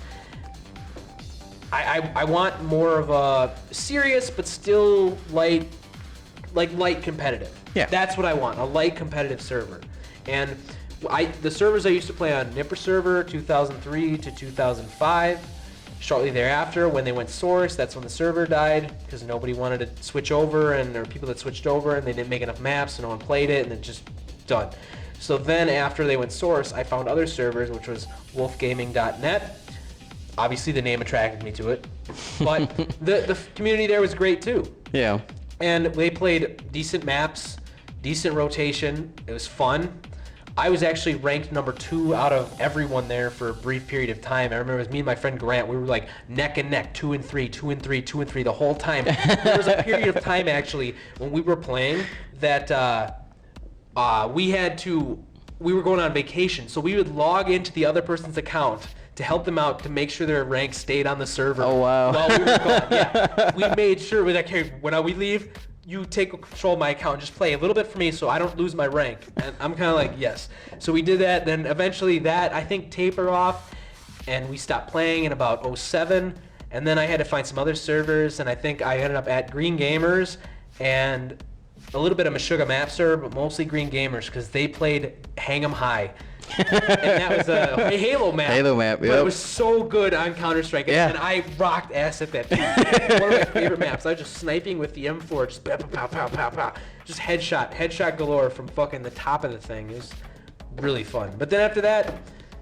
I want more of a serious but still light competitive. Yeah. That's what I want, a light competitive server. And the servers I used to play on Nipper Server 2003 to 2005. Shortly thereafter, when they went Source, that's when the server died because nobody wanted to switch over, and there were people that switched over and they didn't make enough maps, so no one played it, and it just done. So then after they went Source, I found other servers, which was wolfgaming.net. Obviously, the name attracted me to it, but the community there was great too. Yeah. And they played decent maps, decent rotation. It was fun. I was actually ranked number 2 out of everyone there for a brief period of time. I remember it was me and my friend Grant. We were like neck and neck, 2 and 3, 2 and 3, 2 and 3 the whole time. There was a period of time actually when we were playing that we were going on vacation, so we would log into the other person's account to help them out to make sure their rank stayed on the server. Oh, wow. While we were gone. Yeah, we made sure we're like, hey, when we leave, you take control of my account and just play a little bit for me so I don't lose my rank. And I'm kind of like, yes. So we did that. Then eventually that, I think, tapered off, and we stopped playing in about 2007. And then I had to find some other servers, and I think I ended up at Green Gamers and a little bit of Meshuggah Map server, but mostly Green Gamers because they played Hang 'em High. And that was a Halo map. Halo map, But yep. it was so good on Counter-Strike, Yeah. and I rocked ass at that too. One of my favorite maps. I was just sniping with the M4, just pow, pow, pow, pow, pow. Just headshot galore from fucking the top of the thing. It was really fun. But then after that,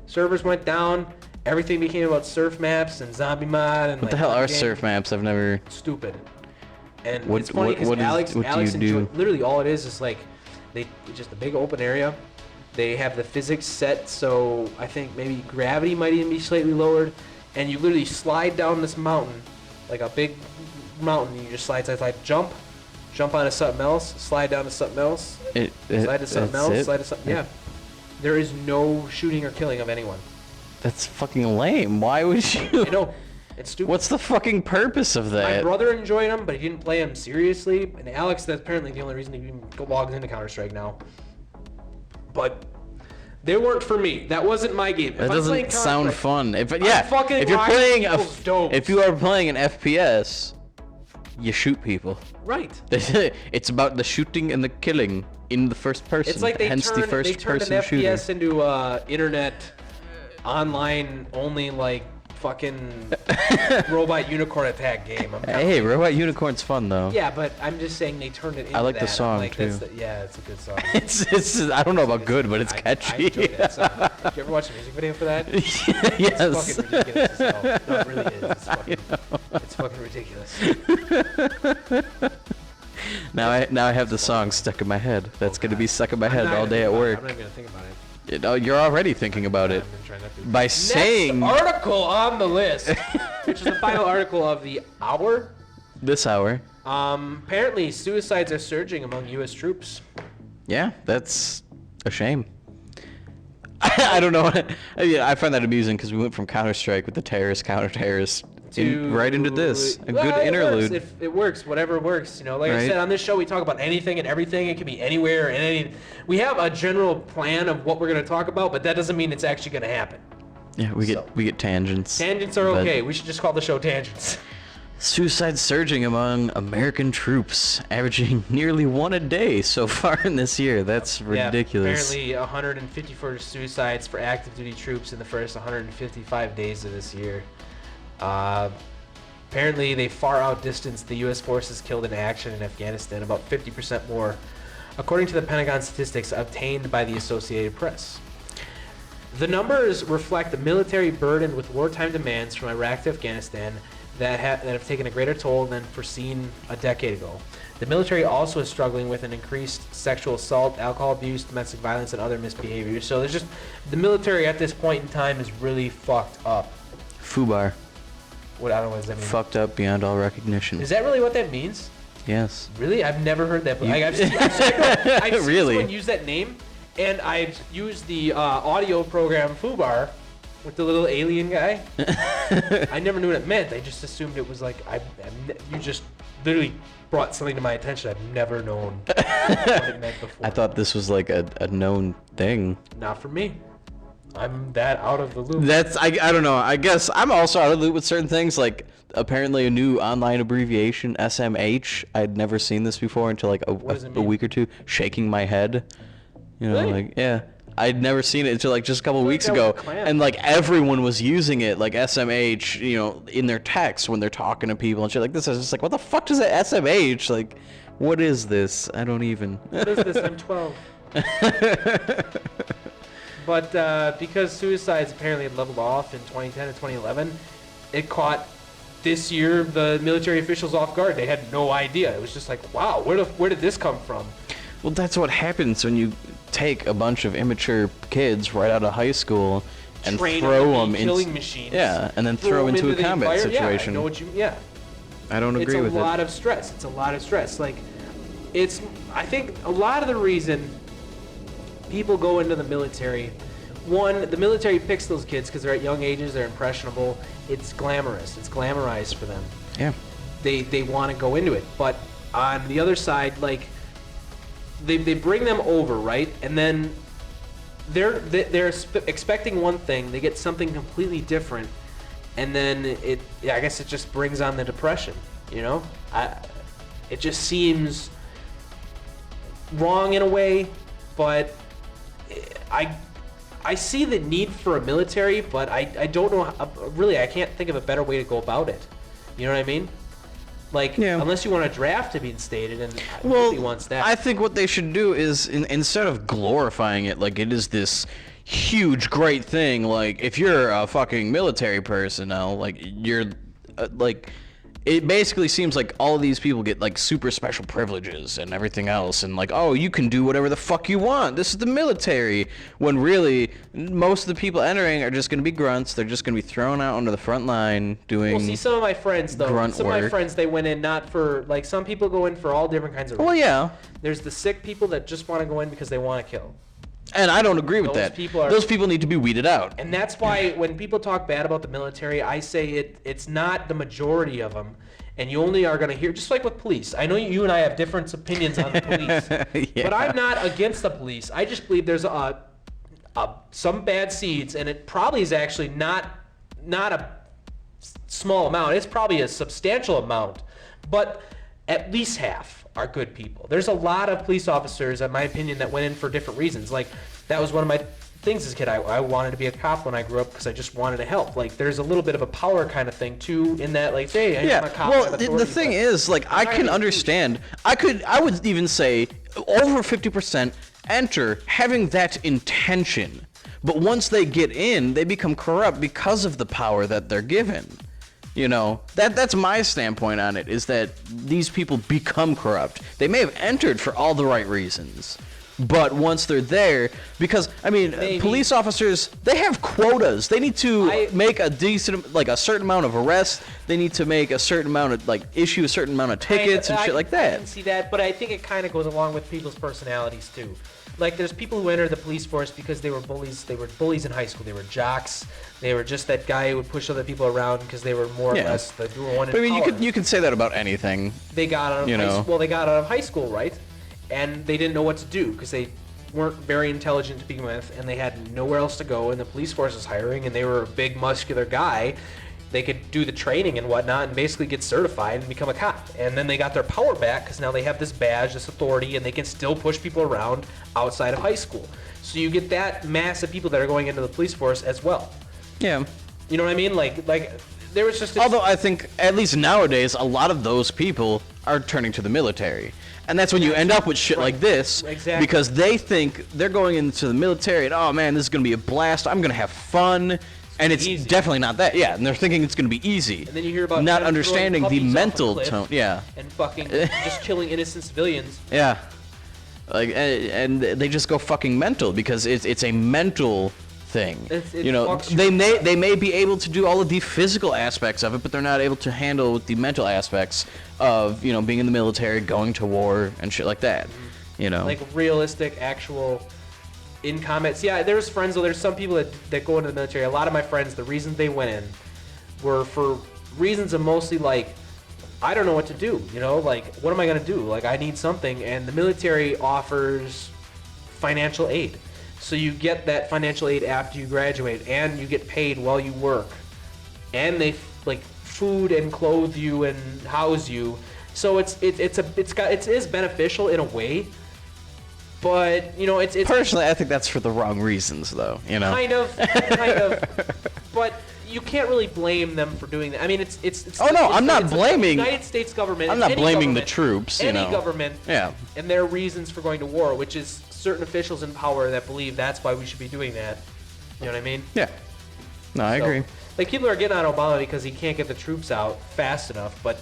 servers went down. Everything became about surf maps and zombie mod and What the hell are surf maps? I've never. Stupid. And What- it's funny because what Alex do you do? literally all it is like it's just a big open area. They have the physics set, so I think maybe gravity might even be slightly lowered, and you literally slide down this mountain, like a big mountain. You just slide, jump, jump onto something else, slide down to something else, slide to something else, slide to something. Yeah. There is no shooting or killing of anyone. That's fucking lame. Why would you? I know. It's stupid. What's the fucking purpose of that? My brother enjoyed them, but he didn't play them seriously. And Alex, that's apparently the only reason he even logs into Counter-Strike now. But they weren't for me. That wasn't my game. That doesn't sound fun. If you are playing an FPS, you shoot people. Right. It's about the shooting and the killing in the first person. It's like they turned an FPS shooter. into internet online only like fucking robot unicorn attack game. Hey, Robot Unicorn's fun though. Yeah, but I'm just saying they turned it into I like the song like, too. It's a good song. it's I don't know about good, but it's catchy. I enjoy that song. Did you ever watch the music video for that? Yes. It's fucking ridiculous as hell. No, it really is. It's fucking ridiculous. Now I have the song stuck in my head. That's gonna be stuck in my head all day at work. I'm not even gonna think about it. You're already thinking about it. By saying... Next article on the list, which is the final article of the hour. This hour. Apparently, suicides are surging among U.S. troops. Yeah, that's a shame. I don't know. I find that amusing because we went from Counter-Strike with the terrorist, counter-terrorist, right into this. A good interlude. It works. Whatever works. You know, like I said, on this show, we talk about anything and everything. It can be anywhere and any. We have a general plan of what we're going to talk about, but that doesn't mean it's actually going to happen. Yeah, we get tangents. Tangents are okay. We should just call the show Tangents. Suicide surging among American troops, averaging nearly one a day so far in this year. That's ridiculous. Apparently 154 suicides for active duty troops in the first 155 days of this year. Apparently they far outdistanced the U.S. forces killed in action in Afghanistan, about 50% more, according to the Pentagon statistics obtained by the Associated Press. The numbers reflect the military burdened with wartime demands from Iraq to Afghanistan that have taken a greater toll than foreseen a decade ago. The military also is struggling with an increased sexual assault, alcohol abuse, domestic violence, and other misbehaviors. So there's just, the military at this point in time is really fucked up. FUBAR. I don't know what does that mean. Fucked up beyond all recognition. Is that really what that means? Yes. Really? I've never heard that. I've seen Really? someone use that name, and I've used the audio program FUBAR with the little alien guy. I never knew what it meant. I just assumed it was like, you just literally brought something to my attention I've never known what it meant before. I thought this was like a known thing. Not for me. I'm that out of the loop. I don't know. I guess I'm also out of the loop with certain things. Like apparently a new online abbreviation, SMH. I'd never seen this before until like a week or two. Shaking my head. You know, really? like yeah. I'd never seen it until like just a couple weeks ago, and like everyone was using it, like SMH, you know, in their text when they're talking to people and shit like this. I was just like, what the fuck does it SMH? Like, what is this? I don't even. What is this? I'm 12. But because suicides apparently had leveled off in 2010 and 2011, it caught this year the military officials off guard. They had no idea. It was just like, wow, where did this come from? Well, that's what happens when you take a bunch of immature kids right out of high school and throw them into killing machines. Yeah, and then throw them into a combat situation. Yeah, I know what you. Yeah. I don't agree with it. It's a lot of stress. It's a lot of stress. Like, I think a lot of the reason people go into the military, one, the military picks those kids because they're at young ages, they're impressionable. It's glamorous. It's glamorized for them. Yeah. They want to go into it, but on the other side, like. They bring them over, right? And then they're expecting one thing, they get something completely different, and then I guess it just brings on the depression, you know? It just seems wrong in a way, but I see the need for a military, but I don't know, really, I can't think of a better way to go about it. You know what I mean? Like, unless you want a draft to be instated, and nobody wants that. I think what they should do is, instead of glorifying it like it is this huge, great thing, like, if you're a fucking military personnel, like, you're, like, it basically seems like all of these people get like super special privileges and everything else, and like, oh, you can do whatever the fuck you want. This is the military. When really, most of the people entering are just going to be grunts. They're just going to be thrown out onto the front line doing. Well, see, some of my friends though, grunt some of my work. friends, they went in not for like some people go in for all different kinds of reasons. Well, yeah. There's the sick people that just want to go in because they want to kill. And I don't agree with Those that. people are- Those people need to be weeded out. And that's why when people talk bad about the military, I say it's not the majority of them. And you only are going to hear, just like with police. I know you and I have different opinions on the police, Yeah. but I'm not against the police. I just believe there's some bad seeds, and it probably is actually not a small amount. It's probably a substantial amount, but at least half are good people. There's a lot of police officers, in my opinion, that went in for different reasons. Like, that was one of my things as a kid. I wanted to be a cop when I grew up because I just wanted to help. Like, there's a little bit of a power kind of thing, too, in that, like, hey, I'm a cop. I have Well, the authority, thing but is, like, I can understand. I would even say over 50% enter having that intention. But once they get in, they become corrupt because of the power that they're given. You know, that's my standpoint on it, is that these people become corrupt. They may have entered for all the right reasons, but once they're there, because, I mean, police officers, they have quotas. They need to make a decent, like, a certain amount of arrests. They need to make a certain amount of, like, issue a certain amount of tickets and shit like I that. can see that, but I think it kind of goes along with people's personalities, too. Like, there's people who enter the police force because they were bullies. They were bullies in high school. They were jocks. They were just that guy who would push other people around because they were more or less the one in But I mean, power. you could say that about anything. They got out of they got out of high school, right? And they didn't know what to do because they weren't very intelligent to begin with, and they had nowhere else to go, and the police force was hiring, and they were a big, muscular guy. They could do the training and whatnot and basically get certified and become a cop. And then they got their power back because now they have this badge, this authority, and they can still push people around outside of high school. So you get that mass of people that are going into the police force as well. Yeah. You know what I mean? Like there was just... Although I think, at least nowadays, a lot of those people are turning to the military. And that's when you end up with shit like this. Exactly. Because they think they're going into the military and, oh man, this is going to be a blast. I'm going to have fun. And it's easy. definitely not that. Yeah, and they're thinking it's going to be easy. And then you hear about not them understanding throwing the puppies off a mental cliff tone. Yeah. And fucking just killing innocent civilians. Yeah. Like, and they just go fucking mental because it's a mental thing. You know, they may be able to do all of the physical aspects of it, but they're not able to handle the mental aspects of, you know, being in the military, going to war, and shit like that. You know, like realistic, actual in combat. Yeah, there's friends. Though there's some people that go into the military. A lot of my friends, the reasons they went in were for reasons of mostly like, I don't know what to do. You know, like, what am I gonna do? Like, I need something, and the military offers financial aid. So you get that financial aid after you graduate, and you get paid while you work, and they like food and clothe you and house you. So it is beneficial in a way, but you know it's personally I think that's for the wrong reasons though. You know, kind of, but you can't really blame them for doing that. I mean, it's. Oh no, I'm not blaming the United States government. I'm not blaming the government, troops. You any know, government. Yeah. And their reasons for going to war, which is certain officials in power that believe that's why we should be doing that. You know what I mean? Yeah. No, I agree. Like, people are getting on Obama because he can't get the troops out fast enough, but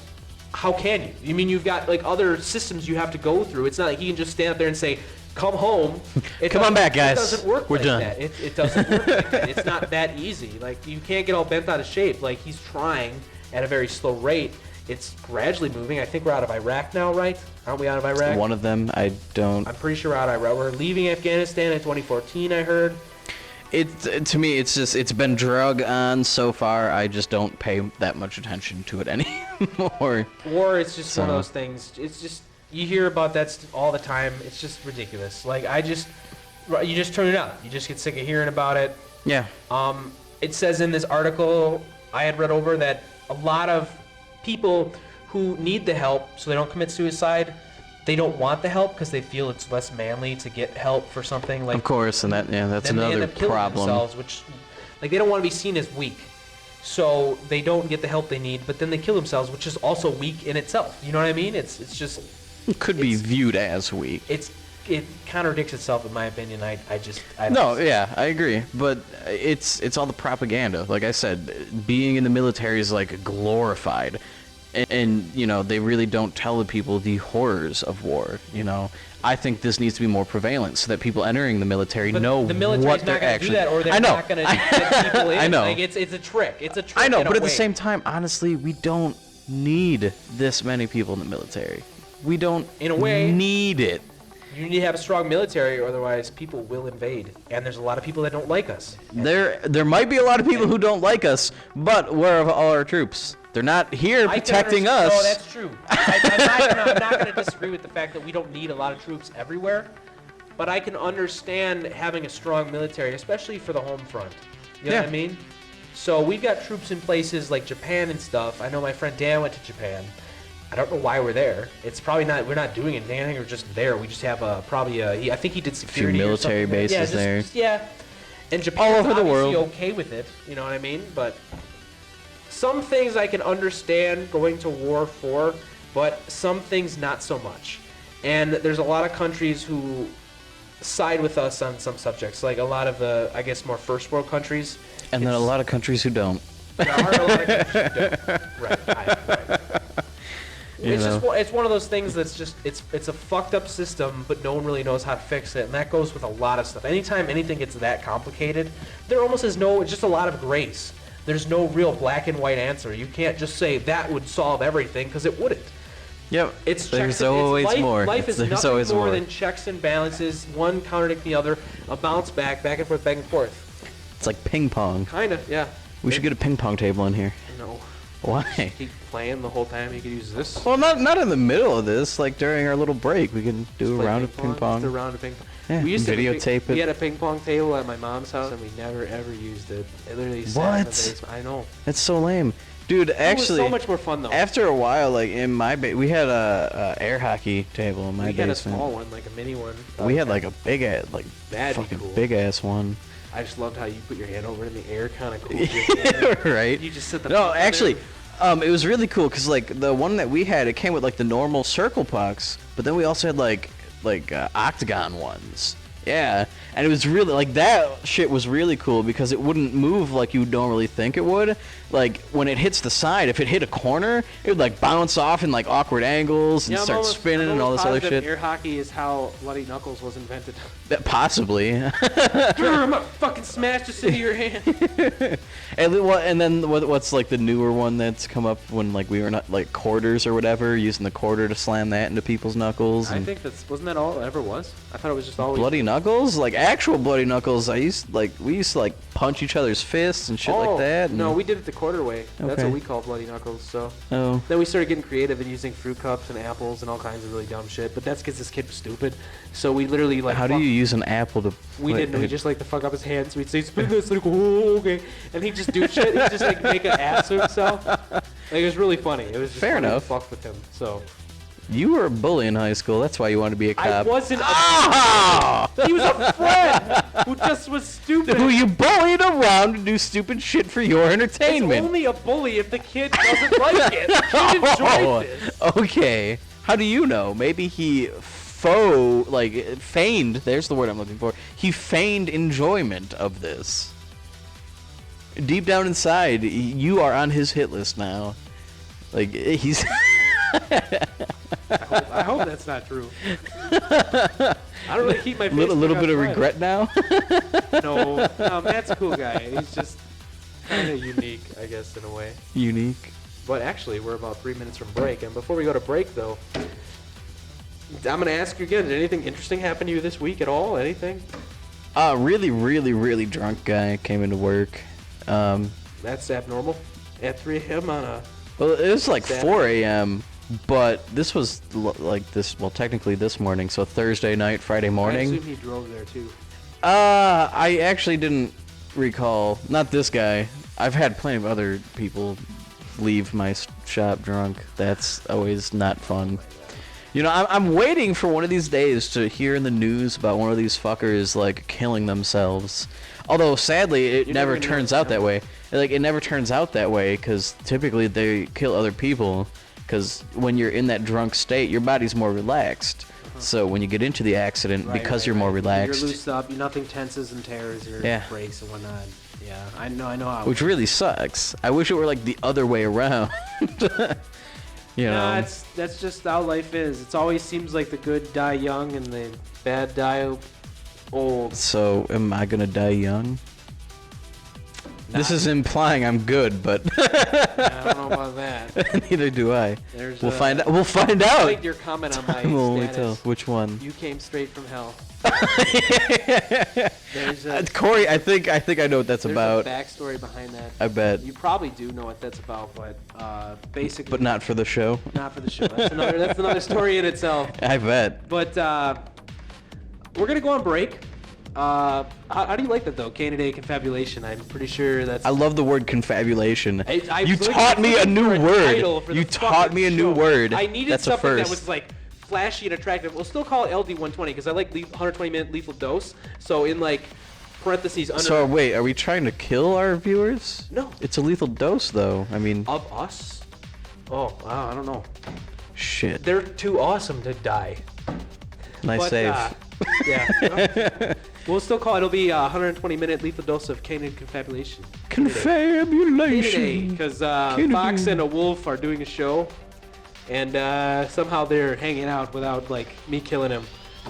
how can you? You mean, you've got like other systems you have to go through. It's not like he can just stand up there and say, "Come home." Come on back, guys. It doesn't work We're like done. that. It doesn't work like that. It's not that easy. Like, you can't get all bent out of shape. Like, he's trying at a very slow rate. It's gradually moving. I think we're out of Iraq now, right? Aren't we out of Iraq? One of them, I don't. I'm pretty sure we're out of Iraq. We're leaving Afghanistan in 2014, I heard. To me, it's been drug on so far. I just don't pay that much attention to it anymore. War is just one of those things. It's just, you hear about that all the time. It's just ridiculous. Like, you just turn it on. You just get sick of hearing about it. Yeah. It says in this article I had read over that a lot of people who need the help so they don't commit suicide, they don't want the help because they feel it's less manly to get help for something. Like, of course, and that's then they another end up killing problem. themselves, which, like, they don't want to be seen as weak, so they don't get the help they need. But then they kill themselves, which is also weak in itself. You know what I mean? It's just, it could be viewed as weak. It contradicts itself in my opinion. I don't No, yeah, I agree, but it's all the propaganda. Like I said, being in the military is like glorified. and you know, they really don't tell the people the horrors of war. You know, I think this needs to be more prevalent so that people entering the military know the military's what not they're going to actually. do that, or they're not going to get people in. I know. Like, it's a trick. It's a trick. I know, in a but at the way. same time, honestly, we don't need this many people in the military. We don't In a way, need it. You need to have a strong military, or otherwise people will invade. And there's a lot of people that don't like us. There might be a lot of people who don't like us, but where are all our troops? They're not here protecting us. No, that's true. I'm not going to disagree with the fact that we don't need a lot of troops everywhere, but I can understand having a strong military, especially for the home front. You know what I mean? So we've got troops in places like Japan and stuff. I know my friend Dan went to Japan. I don't know why we're there. It's probably not. We're not doing anything. I think we're just there. We just have I think he did security. A few military or something. bases there. Yeah. And Japan's all over the obviously world. okay with it. You know what I mean? But some things I can understand going to war for, but some things not so much. And there's a lot of countries who side with us on some subjects, like a lot of the, I guess, more first world countries. And then a lot of countries who don't. There are a lot of countries who don't. Right. It's one of those things that's just it's a fucked up system, but no one really knows how to fix it, and that goes with a lot of stuff. Anytime anything gets that complicated, there almost is it's just a lot of grace. There's no real black and white answer. You can't just say that would solve everything, because it wouldn't. Yep. There's always more. Life is nothing always more than checks and balances, one contradict the other, a bounce back and forth, back and forth. It's like ping pong. Kinda, yeah. We should get a ping pong table in here. No. Why? Keep playing the whole time. You could use this. Well, not in the middle of this. Like during our little break, we can do a round of ping pong. Just a round of ping pong. Yeah, we used to videotape it. We had a ping pong table at my mom's house, and we never ever used it. It literally sat in the basement. I know. That's so lame, dude. Actually, it was so much more fun though. After a while, like in my we had a air hockey table in my basement. We had a small one, like a mini one. We had like a big ass, that'd fucking be cool. Big ass one. I just loved how you put your hand over it in the air, kind of cool. Right. You just sit the. No, actually. It was really cool because like the one that we had, it came with like the normal circle pucks, but then we also had like octagon ones. Yeah, and it was really like that shit was really cool because it wouldn't move like you would normally think it would. Like when it hits the side, if it hit a corner, it would like bounce off in like awkward angles and start spinning and all this other shit. Air hockey is how Bloody Knuckles was invented. Possibly. I'm gonna fucking smash this into your hand. And then what's like the newer one that's come up when like we were not like quarters or whatever, using the quarter to slam that into people's knuckles. I think wasn't that all it ever was? I thought it was just always bloody knuckles, like actual bloody knuckles. We used to like punch each other's fists and shit like that. No, we did it the quarter way. That's Okay. what we call bloody knuckles. So Oh. then we started getting creative and using fruit cups and apples and all kinds of really dumb shit. But that's because this kid was stupid. So we literally like. How do you use an apple to? We didn't. We just like to fuck up his hands. We'd say spin this, like oh okay, and he'd just do shit. He'd just like make an ass of himself. Like it was really funny. It was just Fair funny enough. to fuck with him. So. You were a bully in high school. That's why you wanted to be a cop. I wasn't. He was a friend who just was stupid. Who you bullied around to do stupid shit for your entertainment. It's only a bully if the kid doesn't like it. He enjoyed this. Okay. How do you know? Maybe he feigned. There's the word I'm looking for. He feigned enjoyment of this. Deep down inside, you are on his hit list now. Like he's. I hope that's not true. I don't really keep my face. A little bit of regret now. No, Matt's a cool guy. He's just kind of unique, I guess, in a way. Unique. But actually, we're about 3 minutes from break, and before we go to break, though, I'm gonna ask you again. Did anything interesting happen to you this week at all? Anything? Really, really, really drunk guy came into work. That's abnormal. At 3 a.m. on a. Well, it was like Saturday. 4 a.m., but this was technically this morning, so Thursday night, Friday I morning. assume he drove there too. I actually didn't recall. Not this guy. I've had plenty of other people leave my shop drunk. That's always not fun. You know, I'm waiting for one of these days to hear in the news about one of these fuckers, like, killing themselves. Although, sadly, it never turns out that way. Like, it never turns out that way, because typically they kill other people, because when you're in that drunk state, your body's more relaxed. So when you get into the accident, because you're more relaxed... You're loosed up, nothing tenses and tears or breaks and whatnot. Yeah, I know how. Which really sucks. I wish it were, like, the other way around. You know. that's just how life is. It always seems like the good die young and the bad die old. So, am I gonna die young? This is implying I'm good, but I don't know about that. neither do I. There's We'll find out. We'll find out. I like your comment on my Time will only status. tell. Which one? You came straight from hell. There's a, Corey, I think I know what that's there's about. a backstory behind that. I bet. You probably do know what that's about, but basically. But not for the show. Not for the show. That's another story in itself. I bet. But we're gonna go on break. How do you like that though? Canidae Confabulation. I'm pretty sure that's. I love the word confabulation. I You was taught me a looking new for title word. for You the taught fucking me a new show. word. I needed That's a something that first. was like flashy and attractive. We'll still call it LD120 because I like 120-minute lethal dose. So in like parentheses under. So wait, are we trying to kill our viewers? No. It's a lethal dose, though. I mean, Of us? Oh wow, I don't know. shit. They're too awesome to die. Nice But, save. Yeah. We'll still call it. It'll be a 120-minute lethal dose of Canidae Confabulation. Confabulation. Because Canidae. Fox and a wolf are doing a show, and somehow they're hanging out without like me killing him.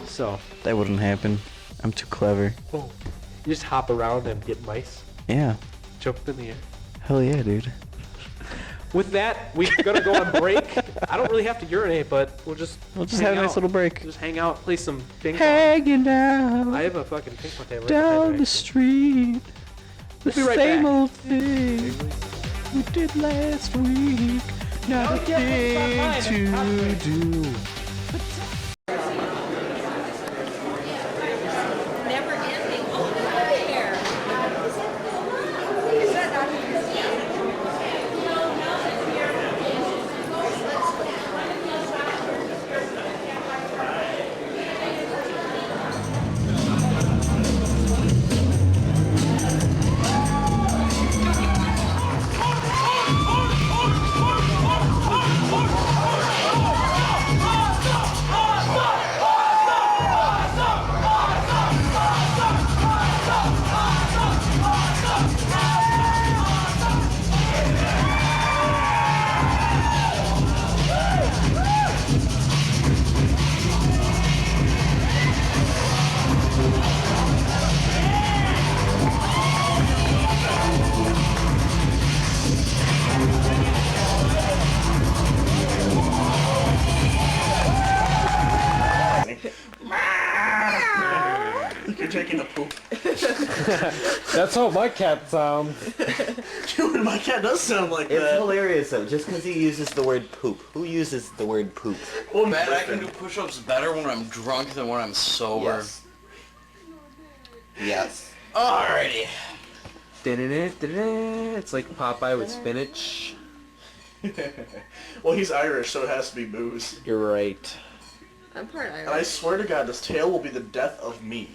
So That wouldn't happen. I'm too clever. you just hop around and get mice, Yeah. jump in the air. Hell yeah, dude. With that, we're gonna go on break. I don't really have to urinate, but we'll just We'll just hang have a nice out. little break. Just hang out, play some ping pong. Hanging out I have a fucking ping pong table right down behind the me. street. The We'll be right same back. old thing we did last week. Not a thing to do. Never ending. Oh, there. Is that not You're taking a poop. That's how my cat sounds. Dude, my cat does sound like It's that. hilarious though, just because he uses the word poop. Who uses the word poop? Well, Man, I can do push-ups better when I'm drunk than when I'm sober. Yes. Yes. Alrighty. It's like Popeye with spinach. well, he's Irish, so it has to be booze. You're right. I'm part And I Irish. swear to God, this tail will be the death of me.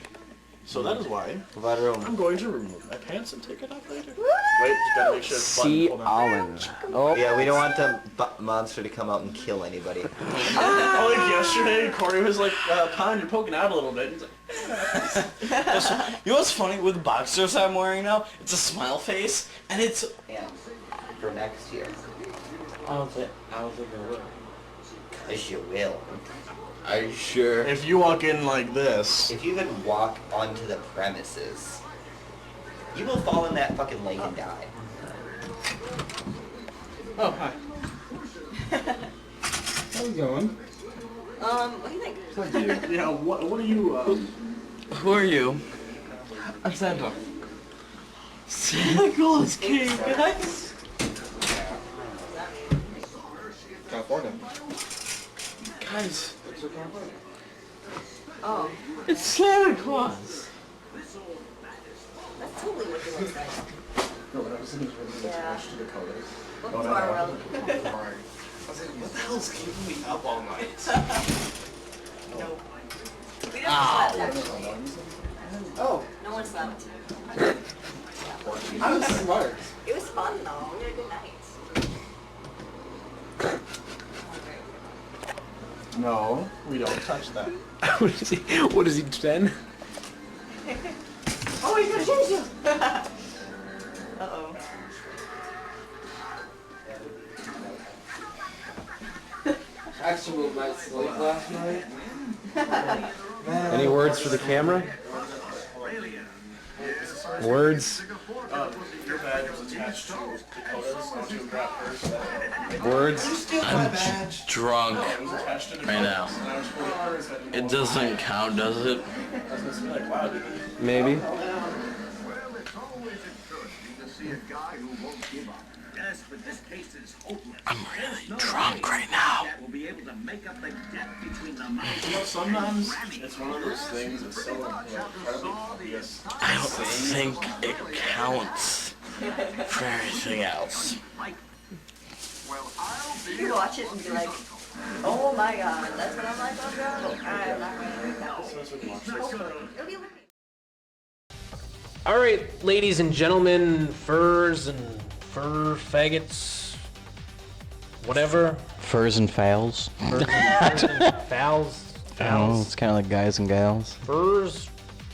So that is why What about I'm room? going to remove my pants and take it off later. Wait, just gotta make sure it's Sea buttoned. Hold on. Allen. Oh, Yeah, we don't want the monster to come out and kill anybody. Oh, like yesterday, Corey was like, Pon, you're poking out a little bit. He's like, You know what's funny with the boxers I'm wearing now? It's a smile face, and it's. Yeah. For next year. I don't think I will. Yes, you will. Are you sure? if you walk in like this, If you even walk onto the premises, you will fall in that fucking lake and die. oh hi. How's it going? What do you think? Yeah, what are you? Who are you? I'm Santa. Santa Claus came, guys. California. Guys, Oh, it's Santa Claus. that's totally what you look like. No, but I was thinking Yeah. to the colors. Welcome to our world. I was like, what the hell's keeping me up all night? No. We don't slept, actually. Oh, No one slept. I was smart. It was fun, though. We had a good night. No, we don't touch that. what is he? What is he, 10? Oh, he's gonna change you! Uh-oh. Absolute night's sleep last night. Any words for the camera? Words? Your badge was attached to Dakota's, not to grab hers. Words? I'm drunk It was attached to right now. and I was holding hers. It doesn't count, does it? I was gonna be like, wow, dude. Maybe. I'm really drunk right now. You know, sometimes it's one of those things that's so incredibly obvious. I don't think it counts for everything else. You watch it and be like, oh my god, that's what I'm like on drugs? I'm not going to do that. Hopefully. It'll be okay. All right, ladies and gentlemen, furs and fur faggots, whatever. Furs and fowls. Furs and fowls. Oh, it's kind of like guys and gals. Furs.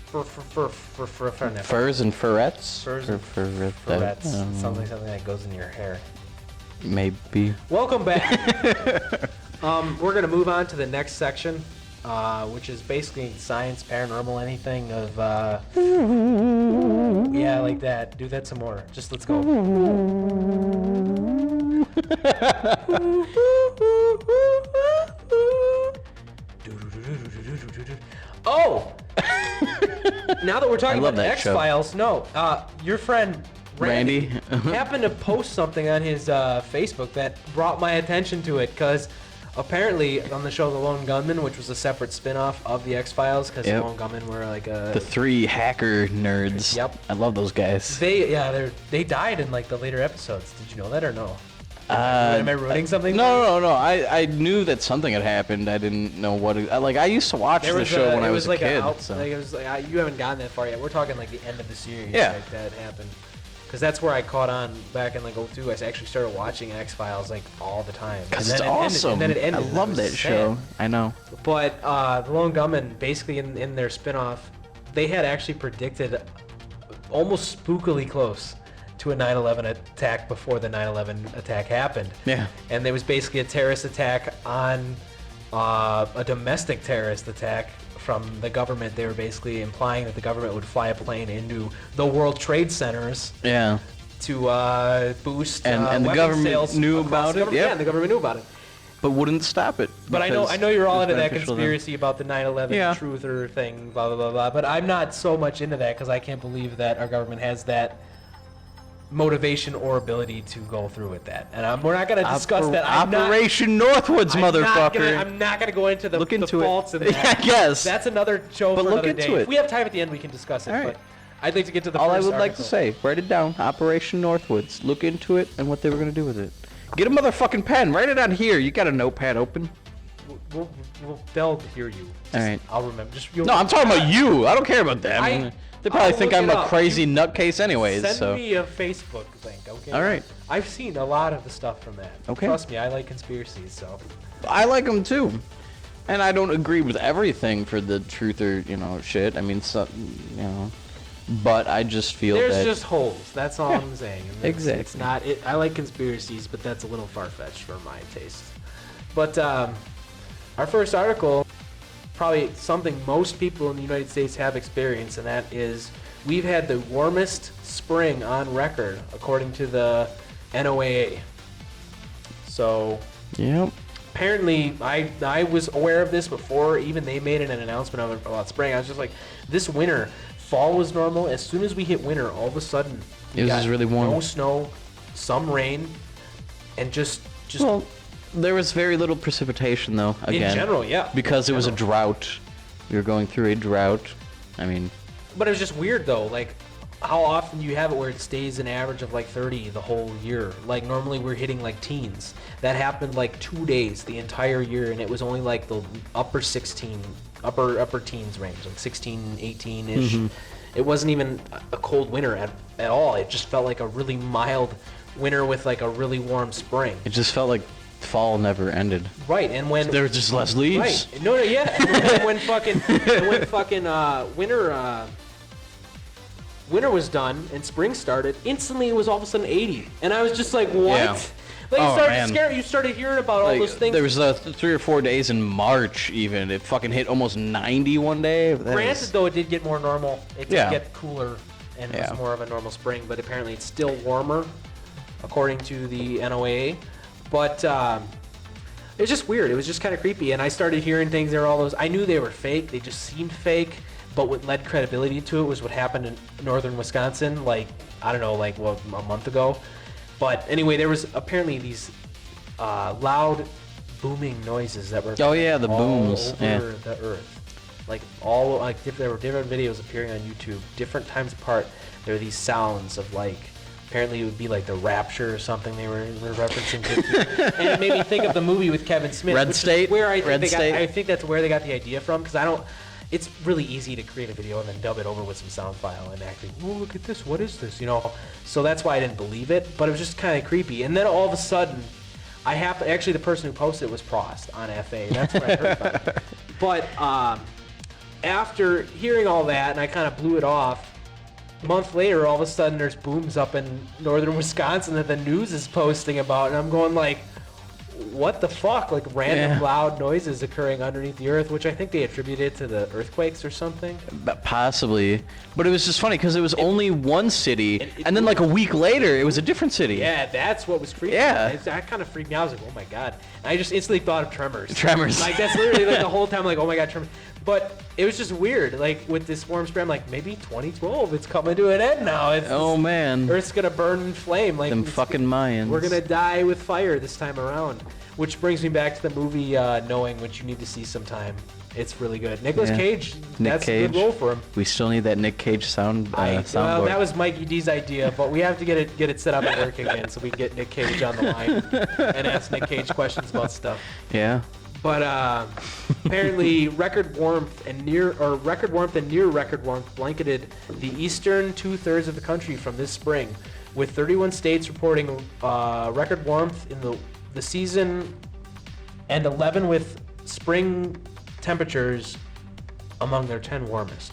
Furs and furrettes. Furs and furrettes. Tourette's. Something that goes in your hair. Maybe. Welcome back. We're gonna move on to the next section, which is basically science, paranormal, anything of yeah, like that. Do that some more. Just let's go. Oh! Now that we're talking love about that show. X-Files, no, your friend Randy happened to post something on his Facebook that brought my attention to it, because apparently on the show The Lone Gunman, which was a separate spin-off of the X-Files, because Yep. The Lone Gunman were like a... The three hacker nerds. Yep. I love those guys. They died in like the later episodes. Did you know that or no? Am I ruining something? No. I knew that something had happened. I didn't know what. I used to watch the show when I was a kid. So. It was like, you haven't gotten that far yet. We're talking like the end of the series. Yeah. Like that happened. Because that's where I caught on back in like 2002. I actually started watching X-Files like all the time. Because it's awesome. And then it ended. I love that show. I know. But The Lone Gunman, basically in their spin-off, they had actually predicted almost spookily close to a 9/11 attack before the 9/11 attack happened. Yeah. And there was basically a terrorist attack on a domestic terrorist attack from the government. They were basically implying that the government would fly a plane into the World Trade Centers Yeah. to boost And the weapons government sales knew across about the it? government. Yep. Yeah, the government knew about it. But wouldn't stop it. But I because know you're all it was into that beneficial to them. conspiracy about the 9/11 Yeah. truther thing, blah blah blah blah. But I'm not so much into that because I can't believe that our government has that motivation or ability to go through with that. And we're not going to discuss that. Operation Northwoods, motherfucker. I'm not going to go into the into it. faults in that. Yeah, I guess. That's another show But for look another into day. it. If we have time at the end, we can discuss it. All right. But I'd like to get to the All I first would like to article. say, write it down. Operation Northwoods. Look into it and what they were going to do with it. Get a motherfucking pen. Write it on here. You got a notepad open. They'll hear you. All right. I'll remember. No, I'm talking about you. I don't care about them. They probably I'll think look I'm it a up. crazy nutcase anyways. Send so. me a Facebook link, okay? All right. I've seen a lot of the stuff from that. Okay. Trust me, I like conspiracies, so. I like them too. And I don't agree with everything for the truth or, shit. I mean, but I just feel There's that... just holes. That's all I'm saying. And Exactly. It's not. I like conspiracies, but that's a little far-fetched for my taste. But our first article, probably something most people in the United States have experienced, and that is we've had the warmest spring on record, according to the NOAA. So Yep. apparently, I was aware of this before even they made an announcement about spring. I was just like, this winter, fall was normal. As soon as we hit winter, all of a sudden, It was just really warm. No snow, some rain, and just Well, there was very little precipitation, though, again. in general, yeah. Because it was a drought. We were going through a drought. I mean... But it was just weird, though. Like, how often do you have it where it stays an average of like 30 the whole year? Like, normally we're hitting like teens. That happened like 2 days the entire year, and it was only like the upper teens range, like 16, 18-ish. Mm-hmm. It wasn't even a cold winter at all. It just felt like a really mild winter with like a really warm spring. It just felt like fall never ended. Right, and when There were just less leaves. right, no, yeah, and when fucking winter was done and spring started, instantly it was all of a sudden 80, and I was just like, what? Yeah. Like, it Oh, started man. to scare you. started hearing about all Like, those things. there was 3 or 4 days in March even. It fucking hit almost 90 one day. That Granted, is- though, it did get more normal. It did Yeah. get cooler and Yeah. was more of a normal spring, but apparently it's still warmer, according to the NOAA. But it's just weird. It was just kind of creepy, and I started hearing things. There were all those. I knew they were fake. They just seemed fake. But what led credibility to it was what happened in northern Wisconsin, like, I don't know, like, what, a month ago. But anyway, there was apparently these loud booming noises that were Oh, yeah, the all booms. over Yeah. the earth. Like, all, like, there were different videos appearing on YouTube, different times apart. There were these sounds of, like, apparently it would be like the Rapture or something they were referencing to. And it made me think of the movie with Kevin Smith. Red which is State? where I think Red they got, State? I think that's where they got the idea from, because I don't. It's really easy to create a video and then dub it over with some sound file and actually, oh, look at this, what is this, you know? So that's why I didn't believe it, but it was just kind of creepy. And then all of a sudden, actually the person who posted it was Prost on FA. That's where I heard about it. But after hearing all that, and I kind of blew it off, a month later, all of a sudden there's booms up in northern Wisconsin that the news is posting about, and I'm going like, what the fuck? Like random Yeah. loud noises occurring underneath the earth, which I think they attributed to the earthquakes or something. But possibly. But it was just funny because it was only one city, it- and then like a week later, it was a different city. Yeah, that's what was creepy. Yeah. That kind of freaked me out. I was like, oh my god. And I just instantly thought of Tremors. Tremors. Like, that's literally like the whole time, like, oh my god, Tremors. But it was just weird. Like, with this warm spray, I'm like, maybe 2012, it's coming to an end now. Oh man. Earth's gonna burn in flame. Like, Them it's- fucking Mayans. We're gonna die with fire this time around. Which brings me back to the movie Knowing, which you need to see sometime. It's really good. Nicolas Yeah. Cage, Nick that's a Cage. good role for him. We still need that Nick Cage sound Well, soundboard. that was Mikey D's idea, but we have to get it set up at work again so we can get Nick Cage on the line and ask Nick Cage questions about stuff. Yeah. But apparently, record warmth and near record warmth blanketed the eastern 2/3 of the country from this spring, with 31 states reporting record warmth in the season, and 11 with spring temperatures among their 10 warmest.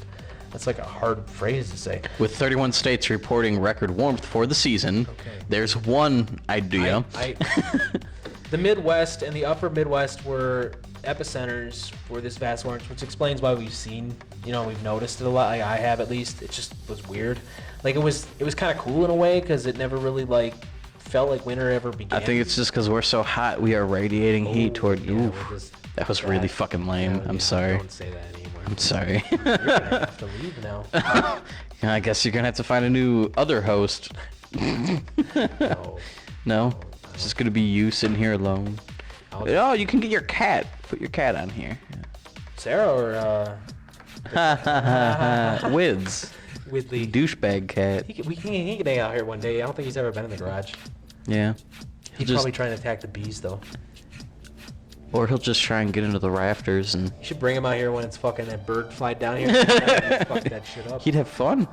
That's like a hard phrase to say. With 31 states reporting record warmth for the season, Okay. there's one idea. The Midwest and the upper Midwest were epicenters for this vast warmth, which explains why we've noticed it a lot. Like I have, at least. It just was weird. Like it was kind of cool in a way because it never really like felt like winter ever began. I think it's just because we're so hot, we are radiating heat toward. Yeah, Oof, we're just that was really fucking lame. Yeah, I'm sorry. Don't say that anymore. I'm sorry. You're gonna have to leave now. I guess you're gonna have to find a new other host. No. No, it's just gonna be you sitting here alone. Oh, you can get your cat. Put your cat on here. Sarah or Wids, Whitley? douchebag cat. He can hang out here one day. I don't think he's ever been in the garage. Yeah. He's Just- probably trying to attack the bees though. Or he'll just try and get into the rafters, and You should bring him out here when it's fucking that bird fly down here. Fuck that shit up. he'd have fun.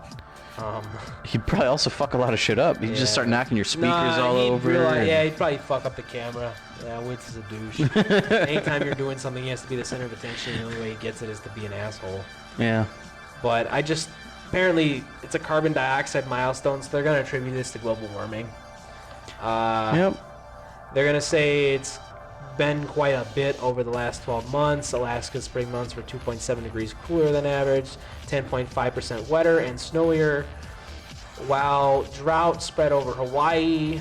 He'd probably also fuck a lot of shit up. He'd just start knocking your speakers all he'd over. realize- and- yeah, he'd probably fuck up the camera. Yeah, Witz is a douche. Anytime you're doing something, he has to be the center of attention. The only way he gets it is to be an asshole. Yeah. But apparently, it's a carbon dioxide milestone, so they're going to attribute this to global warming. Yep. They're going to say it's been quite a bit over the last 12 months. Alaska's spring months were 2.7 degrees cooler than average, 10.5% wetter and snowier, while drought spread over Hawaii,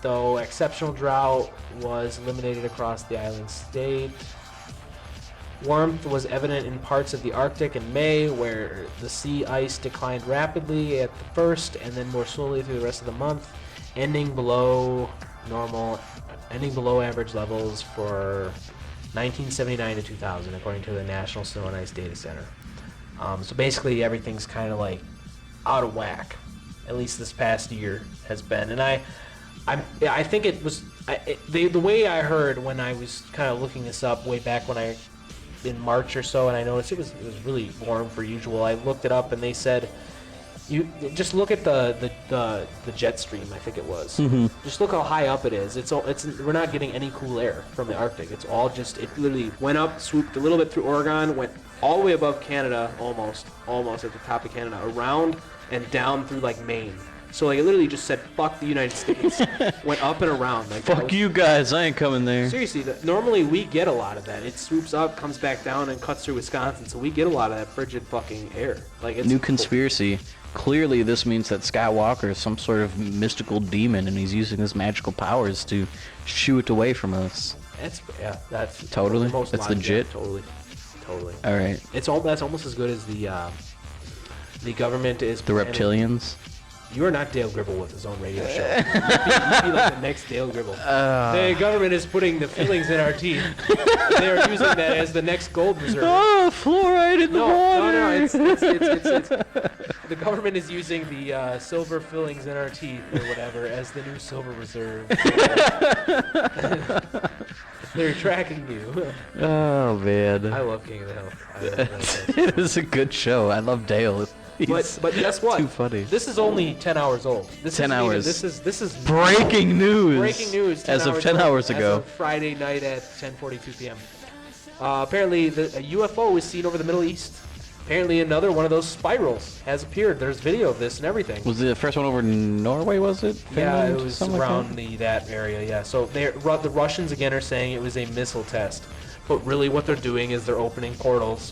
though exceptional drought was eliminated across the island state. Warmth was evident in parts of the Arctic in May, where the sea ice declined rapidly at the first and then more slowly through the rest of the month, ending below average levels for 1979 to 2000, according to the National Snow and Ice Data Center. So basically, everything's kind of like out of whack. At least this past year has been, and I think it was the way I heard when I was kind of looking this up way back when in March or so, and I noticed it was really warm for usual. I looked it up, and they said you just look at the jet stream. I think it was. Just look how high up it is. We're not getting any cool air from the Arctic. It's all just it literally went up, swooped a little bit through Oregon, went all the way above Canada, almost at the top of Canada, around and down through like Maine. So like it literally just said "fuck the United States," went up and around. Like Fuck you guys, I ain't coming there. Seriously, normally we get a lot of that. It swoops up, comes back down, and cuts through Wisconsin. So we get a lot of that frigid fucking air. Like it's New conspiracy. Clearly, this means that Skywalker is some sort of mystical demon, and he's using his magical powers to shoo it away from us. That's Totally? the most That's logical. legit? Totally. All right. That's almost as good as the government is. The reptilians. You are not Dale Gribble with his own radio show. You'd be like the next Dale Gribble. The government is putting the fillings in our teeth. They are using that as the next gold reserve. Oh, fluoride in the water. No, it's the government is using the silver fillings in our teeth or whatever as the new silver reserve. They're tracking you. Oh man. I love King of the Hill. I love that. It is a good show. I love Dale. But guess what? Too funny. This is only 10 hours old. 10 hours. This is Breaking news. breaking news. 10 As of hours 10 old, hours ago. As of Friday night at 10:42 p.m. Apparently, a UFO was seen over the Middle East. Apparently, another one of those spirals has appeared. There's video of this and everything. Was the first one over Norway? Was it? Yeah, Finland? it was Something around like that area. Yeah. So the Russians again are saying it was a missile test, but really what they're doing is they're opening portals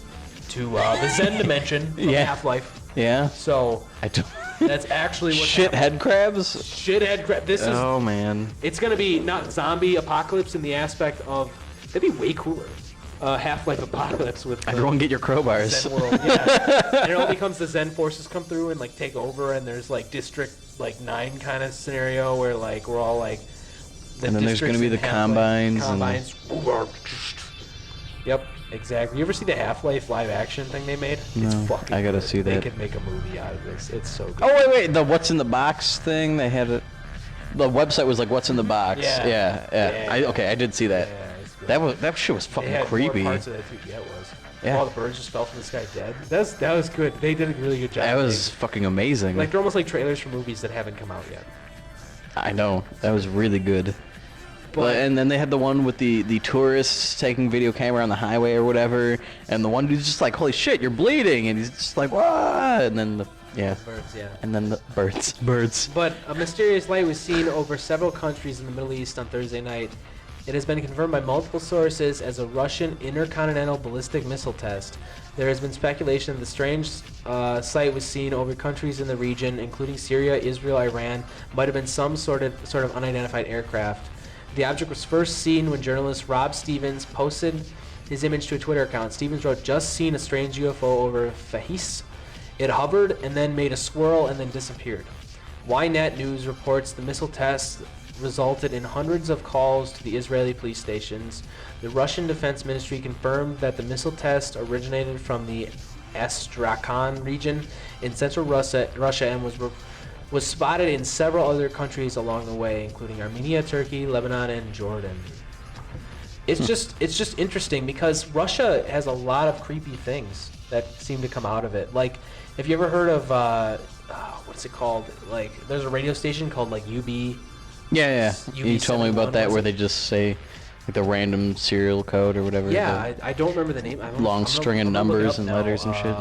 to the Zen dimension of Yeah. Half-Life. that? Yeah. So I don't. that's actually what's Shit happening. head crabs. Shithead crap. This is. Oh man. It's gonna be not zombie apocalypse in the aspect of. That'd be way cooler. Half-Life apocalypse with. Everyone get your crowbars. Zen world, yeah. And it all becomes the Zen forces come through and like take over, and there's like District 9 kind of scenario where like we're all like. And then there's gonna be the Half-Life combines Yep, exactly. You ever see the Half-Life live action thing they made? No, It's fucking. I gotta good. see They that. could make a movie out of this. It's so good. Oh wait, the what's in the box thing? They had it. The website was like, "What's in the box?" Yeah. Yeah. I did see that. Yeah, it's good. That shit was They fucking had creepy. More parts of that too. Yeah, it was. Yeah. All the birds just fell from the sky dead. That was good. They did a really good job. That was fucking amazing. like they're almost like trailers for movies that haven't come out yet. I know that was really good. But- And then they had the one with the tourists taking video camera on the highway or whatever, and the one dude's just like, "Holy shit, you're bleeding!" and he's just like, "What?" And then Birds, yeah. and then the birds. But a mysterious light was seen over several countries in the Middle East on Thursday night. It has been confirmed by multiple sources as a Russian intercontinental ballistic missile test. There has been speculation that the strange sight was seen over countries in the region, including Syria, Israel, Iran. Might have been some sort of unidentified aircraft. The object was first seen when journalist Rob Stevens posted his image to a Twitter account. Stevens wrote, "Just seen a strange UFO over Fahis. It hovered and then made a swirl and then disappeared." Ynet News reports the missile test resulted in hundreds of calls to the Israeli police stations. The Russian Defense Ministry confirmed that the missile test originated from the Astrakhan region in central Russia and was spotted in several other countries along the way, including Armenia, Turkey, Lebanon, and Jordan. It's just interesting because Russia has a lot of creepy things that seem to come out of it. Like, have you ever heard of what's it called? Like, there's a radio station called like UB. Yeah. You told me about that was where it? they just say like the random serial code or whatever. Yeah, I don't remember the name. Long string of numbers and letters and shit.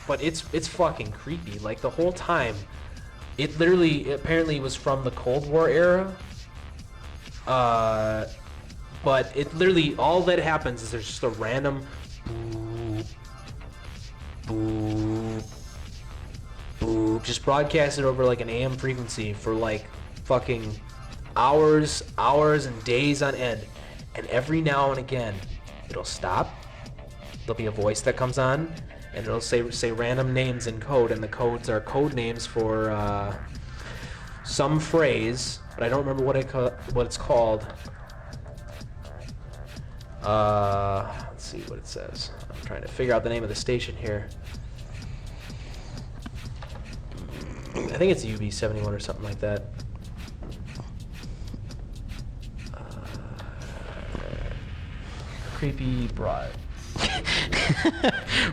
But it's fucking creepy. Like the whole time, it literally apparently was from the Cold War era. But it literally all that happens is there's just a random boop, boop, boop, just broadcasted over like an AM frequency for like fucking hours and days on end. And every now and again, it'll stop. There'll be a voice that comes on, and it'll say random names in code, and the codes are code names for some phrase, but I don't remember what it's called. Let's see what it says. I'm trying to figure out the name of the station here. I think it's UB71 or something like that. Creepy broad.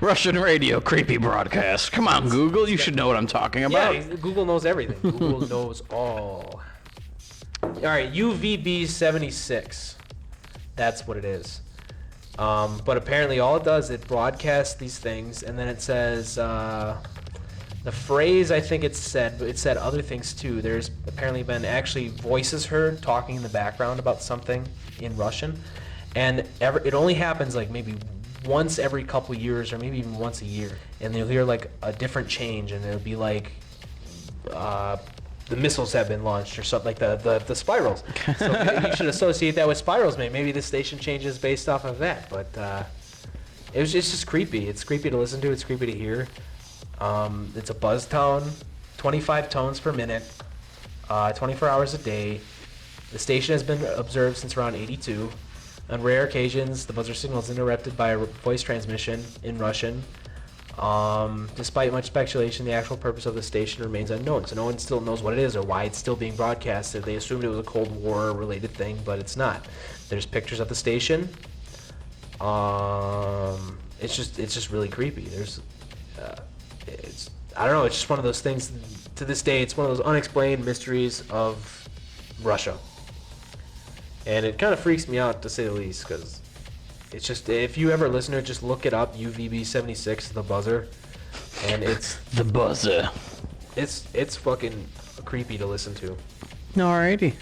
Russian radio creepy broadcast. Come on, Google. You should know what I'm talking about. Yeah, Google knows everything. Google knows all. All right, UVB76. That's what it is. But apparently all it does, it broadcasts these things, and then it says, The phrase, I think it said, but it said other things too. There's apparently been actually voices heard talking in the background about something in Russian, and it only happens like maybe once every couple years or maybe even once a year, and you'll hear like a different change, and it'll be like the missiles have been launched or something, like the spirals. So you should associate that with spirals. Maybe the station changes based off of that, but it's just creepy. It's creepy to listen to. It's creepy to hear. It's a buzz tone, 25 tones per minute, 24 hours a day. The station has been observed since around 82. On rare occasions, the buzzer signal is interrupted by a voice transmission in Russian. Despite much speculation, the actual purpose of the station remains unknown. So no one still knows what it is or why it's still being broadcasted. They assumed it was a Cold War related thing, but it's not. There's pictures of the station. It's just really creepy. I don't know, it's just one of those things, to this day, it's one of those unexplained mysteries of Russia. And it kind of freaks me out, to say the least, because it's just, if you ever listen to it, just look it up, UVB76, the buzzer, and it's... The buzzer. It's fucking creepy to listen to. Alrighty.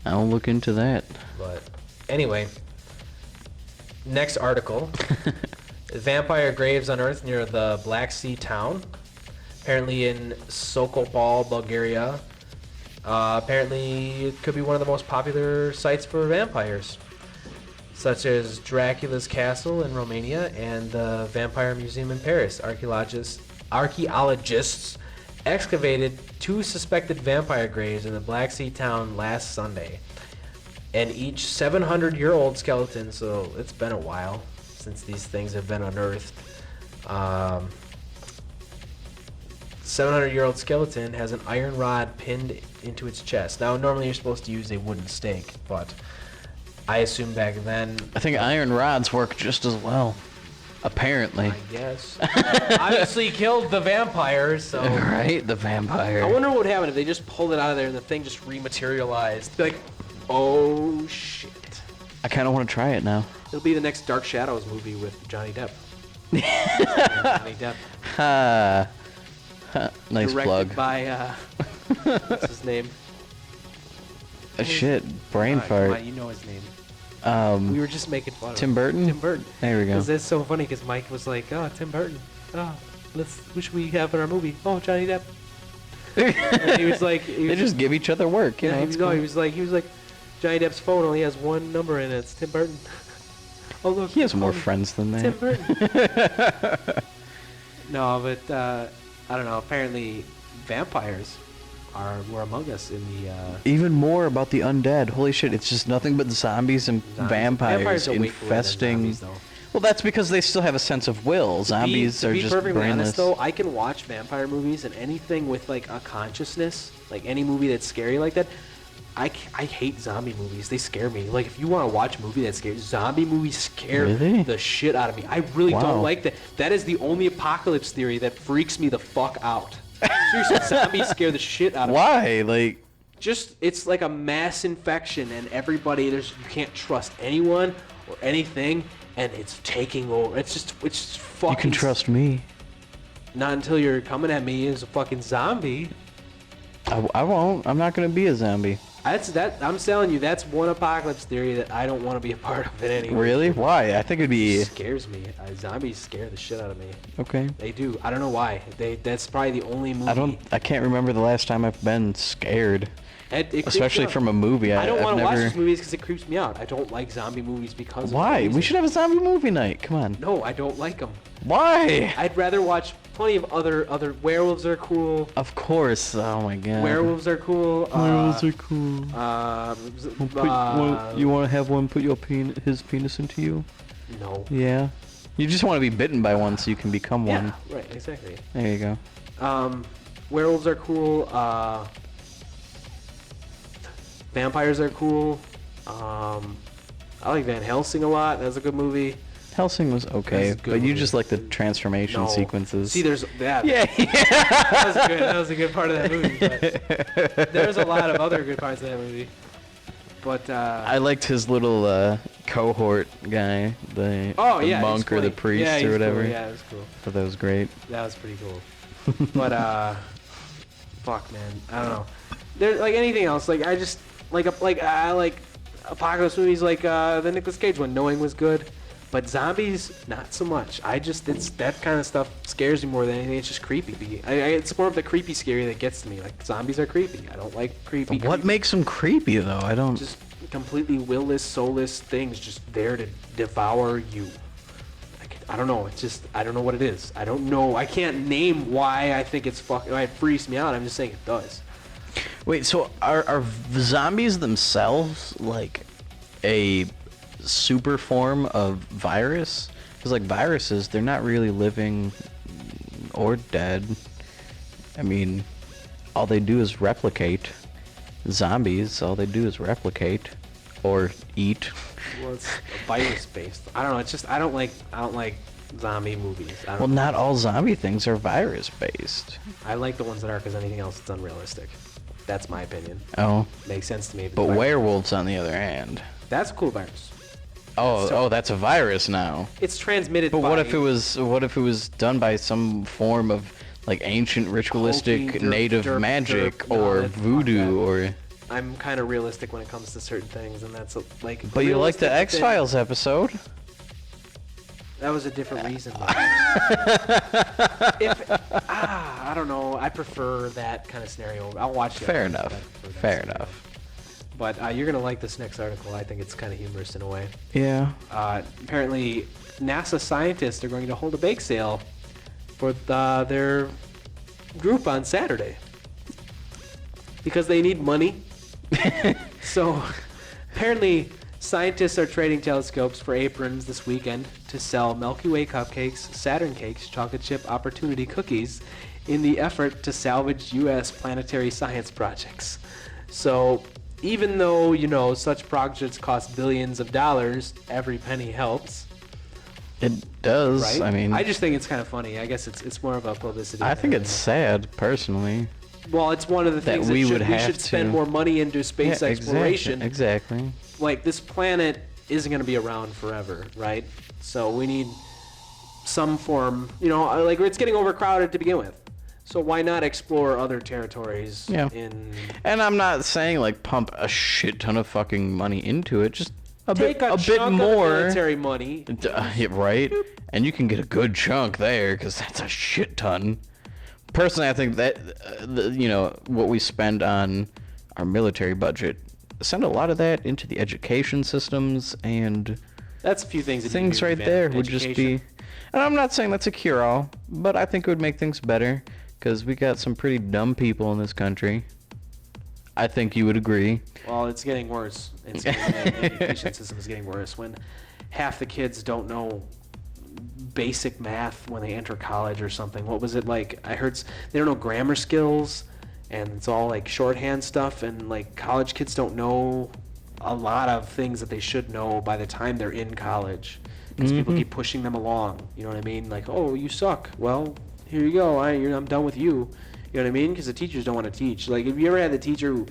I'll look into that. But, anyway, next article. Vampire graves unearthed near the Black Sea town. Apparently in Sokopol, Bulgaria. Apparently it could be one of the most popular sites for vampires, such as Dracula's Castle in Romania and the Vampire Museum in Paris. Archaeologists excavated 2 suspected vampire graves in the Black Sea town last Sunday, and each 700-year-old skeleton, so it's been a while since these things have been unearthed. 700-year-old skeleton has an iron rod pinned into its chest. Now, normally you're supposed to use a wooden stake, but I assume back then... I think iron rods work just as well. Apparently. I guess. Obviously killed the vampire, so... Right, the vampire. I wonder what would happen if they just pulled it out of there and the thing just rematerialized. Be like, oh, shit. I kind of want to try it now. It'll be the next Dark Shadows movie with Johnny Depp. Johnny Depp. Nice Directed plug. by, what's his name? Shit, brain Come fart. on, you know his name. We were just making fun of Tim him. Burton? Tim Burton. There we go. Because that's so funny, because Mike was like, oh, Tim Burton. Oh, what should we have in our movie? Oh, Johnny Depp. And he was like... They just give each other work, you know. he it's was cool. like, Johnny Depp's phone only has one number in it. It's Tim Burton. Oh, look. He has more friends than that. Tim Burton. No, but, I don't know. Apparently, vampires were among us in the... Even more about the undead. Holy shit, it's just nothing but zombies and vampires are way cooler than infesting... zombies, though. Well, that's because they still have a sense of will. Zombies are just To be perfectly brainless. honest, though, I can watch vampire movies and anything with, like, a consciousness, like any movie that's scary like that. I hate zombie movies. They scare me. Like, if you want to watch a movie that's scary, zombie movies scare Really? the shit out of me. I really Wow. don't like that. That is the only apocalypse theory that freaks me the fuck out. Seriously, zombies scare the shit out of me. Why? Like, Just, it's like a mass infection, and everybody, you can't trust anyone or anything, and it's taking over. It's just fucking... you can trust me. Not until you're coming at me as a fucking zombie. I won't. I'm not going to be a zombie. I'm telling you, that's one apocalypse theory that I don't want to be a part of it anyway. Really? Why? I think it'd be... It scares me. Zombies scare the shit out of me. Okay. They do. I don't know why. That's probably the only movie. I can't remember the last time I've been scared. It creeps Especially me out. from a movie. I don't want to watch never... those movies because it creeps me out. I don't like zombie movies because Why? of that We should have a zombie movie night. Come on. No, I don't like them. Why? I'd rather watch plenty of other werewolves are cool. Of course. Oh my god. Werewolves are cool. Werewolves are cool. You want to have one put his penis into you? No. Yeah. You just want to be bitten by one so you can become one. Yeah, right, exactly. There you go. Werewolves are cool. Vampires are cool. I like Van Helsing a lot. That's a good movie. Helsing was okay, That's a good but you movie. just like the transformation No. sequences. See, there's that. Yeah. That was a good part of that movie. But there's a lot of other good parts of that movie. But I liked his little cohort guy, the he's monk or the funny. priest yeah, or he's whatever. Cool. Yeah, it was cool. Thought that was great. That was pretty cool. But fuck, man, I don't know. There's like anything else. Like I just I like apocalypse movies like the Nicolas Cage one. Knowing was good, but zombies not so much. It's that kind of stuff scares me more than anything. It's just creepy. It's more of the creepy scary that gets to me. Like zombies are creepy. I don't like creepy. What makes them creepy though? I don't. Just completely willless, soulless things just there to devour you. I don't know. It's just I don't know what it is. I don't know. I can't name why I think it's fucking. It freaks me out. I'm just saying it does. Wait, so are zombies themselves like a super form of virus? Because like viruses, they're not really living or dead. I mean, all they do is replicate. Zombies, all they do is replicate or eat. Well, it's virus based. I don't know. It's just I don't like zombie movies. Well, not all zombie things are virus based. I like the ones that are because anything else is unrealistic. That's my opinion. Oh, Makes sense to me. but werewolves on the other hand. That's a cool virus. Oh, that's a virus now. It's transmitted. But by what if it was done by some form of like ancient ritualistic Hokey, native derp, magic derp, no, or that's- fuck voodoo that. or? I'm kind of realistic when it comes to certain things, and that's like. But you like the realistic, but then- X-Files episode? That was a different reason. I don't know. I prefer that kind of scenario. I'll watch it. Fair enough. Fair enough. But you're gonna like this next article. I think it's kind of humorous in a way. Yeah. Apparently, NASA scientists are going to hold a bake sale for their group on Saturday because they need money. So, apparently, scientists are trading telescopes for aprons this weekend to sell Milky Way cupcakes, Saturn cakes, chocolate chip opportunity cookies in the effort to salvage U.S. planetary science projects. So, even though, you know, such projects cost billions of dollars, every penny helps. It does. Right? I mean, I just think it's kind of funny. I guess it's more of a publicity. I thing think than it's anything. sad, personally. Well, it's one of the that things we that would we have should spend to- more money into space Yeah, exploration. Exactly. Like, this planet isn't going to be around forever, right? So we need some form, you know, like it's getting overcrowded to begin with. So why not explore other territories Yeah. in... And I'm not saying like pump a shit ton of fucking money into it. Just a Take bit a chunk more. of military money. Yeah, right? And you can get a good chunk there because that's a shit ton. Personally, I think that, you know, what we spend on our military budget, send a lot of that into the education systems and That's a few things that you things can do right to there advance would just education. be... And I'm not saying that's a cure-all, but I think it would make things better because we got some pretty dumb people in this country. I think you would agree. Well, it's getting worse. The education system is getting worse when half the kids don't know basic math when they enter college or something. What was it like? I heard they don't know grammar skills, and it's all like shorthand stuff, and like college kids don't know a lot of things that they should know by the time they're in college because people keep pushing them along. You know what I mean? Like, oh, you suck. Well, here you go. I'm done with you. You know what I mean? Because the teachers don't want to teach. Like, have you ever had the teacher who...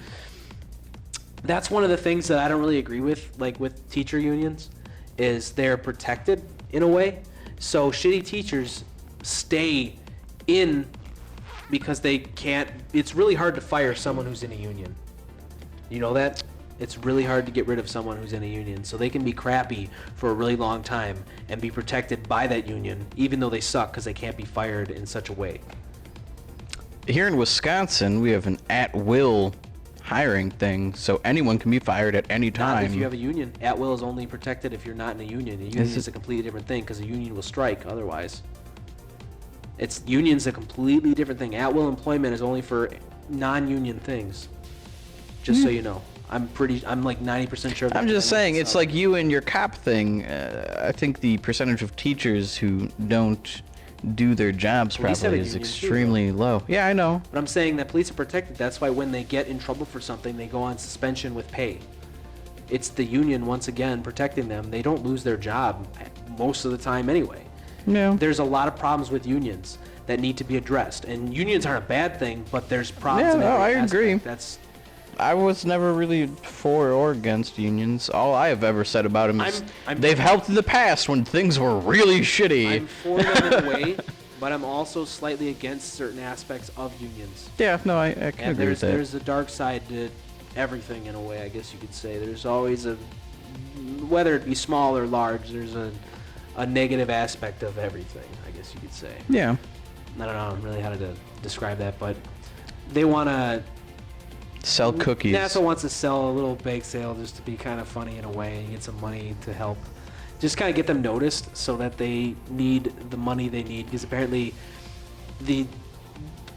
That's one of the things that I don't really agree with, like with teacher unions, is they're protected in a way. So shitty teachers stay in because they can't... It's really hard to fire someone who's in a union. You know that? It's really hard to get rid of someone who's in a union. So they can be crappy for a really long time and be protected by that union, even though they suck because they can't be fired in such a way. Here in Wisconsin, we have an at-will hiring thing, so anyone can be fired at any Not time. if you have a union. At will is only protected if you're not in a union. A union is a completely different thing because a union will strike otherwise. Union's a completely different thing. At will employment is only for non-union things. Just so you know. I'm like 90% sure. I'm just saying, it's like you and your cop thing. I think the percentage of teachers who don't do their jobs Police have properly a is union too, extremely low. Yeah, I know. But I'm saying that police are protected. That's why when they get in trouble for something, they go on suspension with pay. It's the union, once again, protecting them. They don't lose their job most of the time anyway. No. There's a lot of problems with unions that need to be addressed. And unions aren't a bad thing, but there's problems in Yeah, no, every I agree. aspect. I was never really for or against unions. All I have ever said about them is I'm- they've helped in the past when things were really shitty. I'm for them in a way, but I'm also slightly against certain aspects of unions. Yeah, no, I can And agree with that. there's a dark side to everything in a way, I guess you could say. There's always whether it be small or large, there's a negative aspect of everything, I guess you could say. Yeah. I don't know really how to describe that, but they want to Sell cookies. NASA wants to sell a little bake sale just to be kind of funny in a way and get some money to help. Just kind of get them noticed so that they need the money they need, because apparently the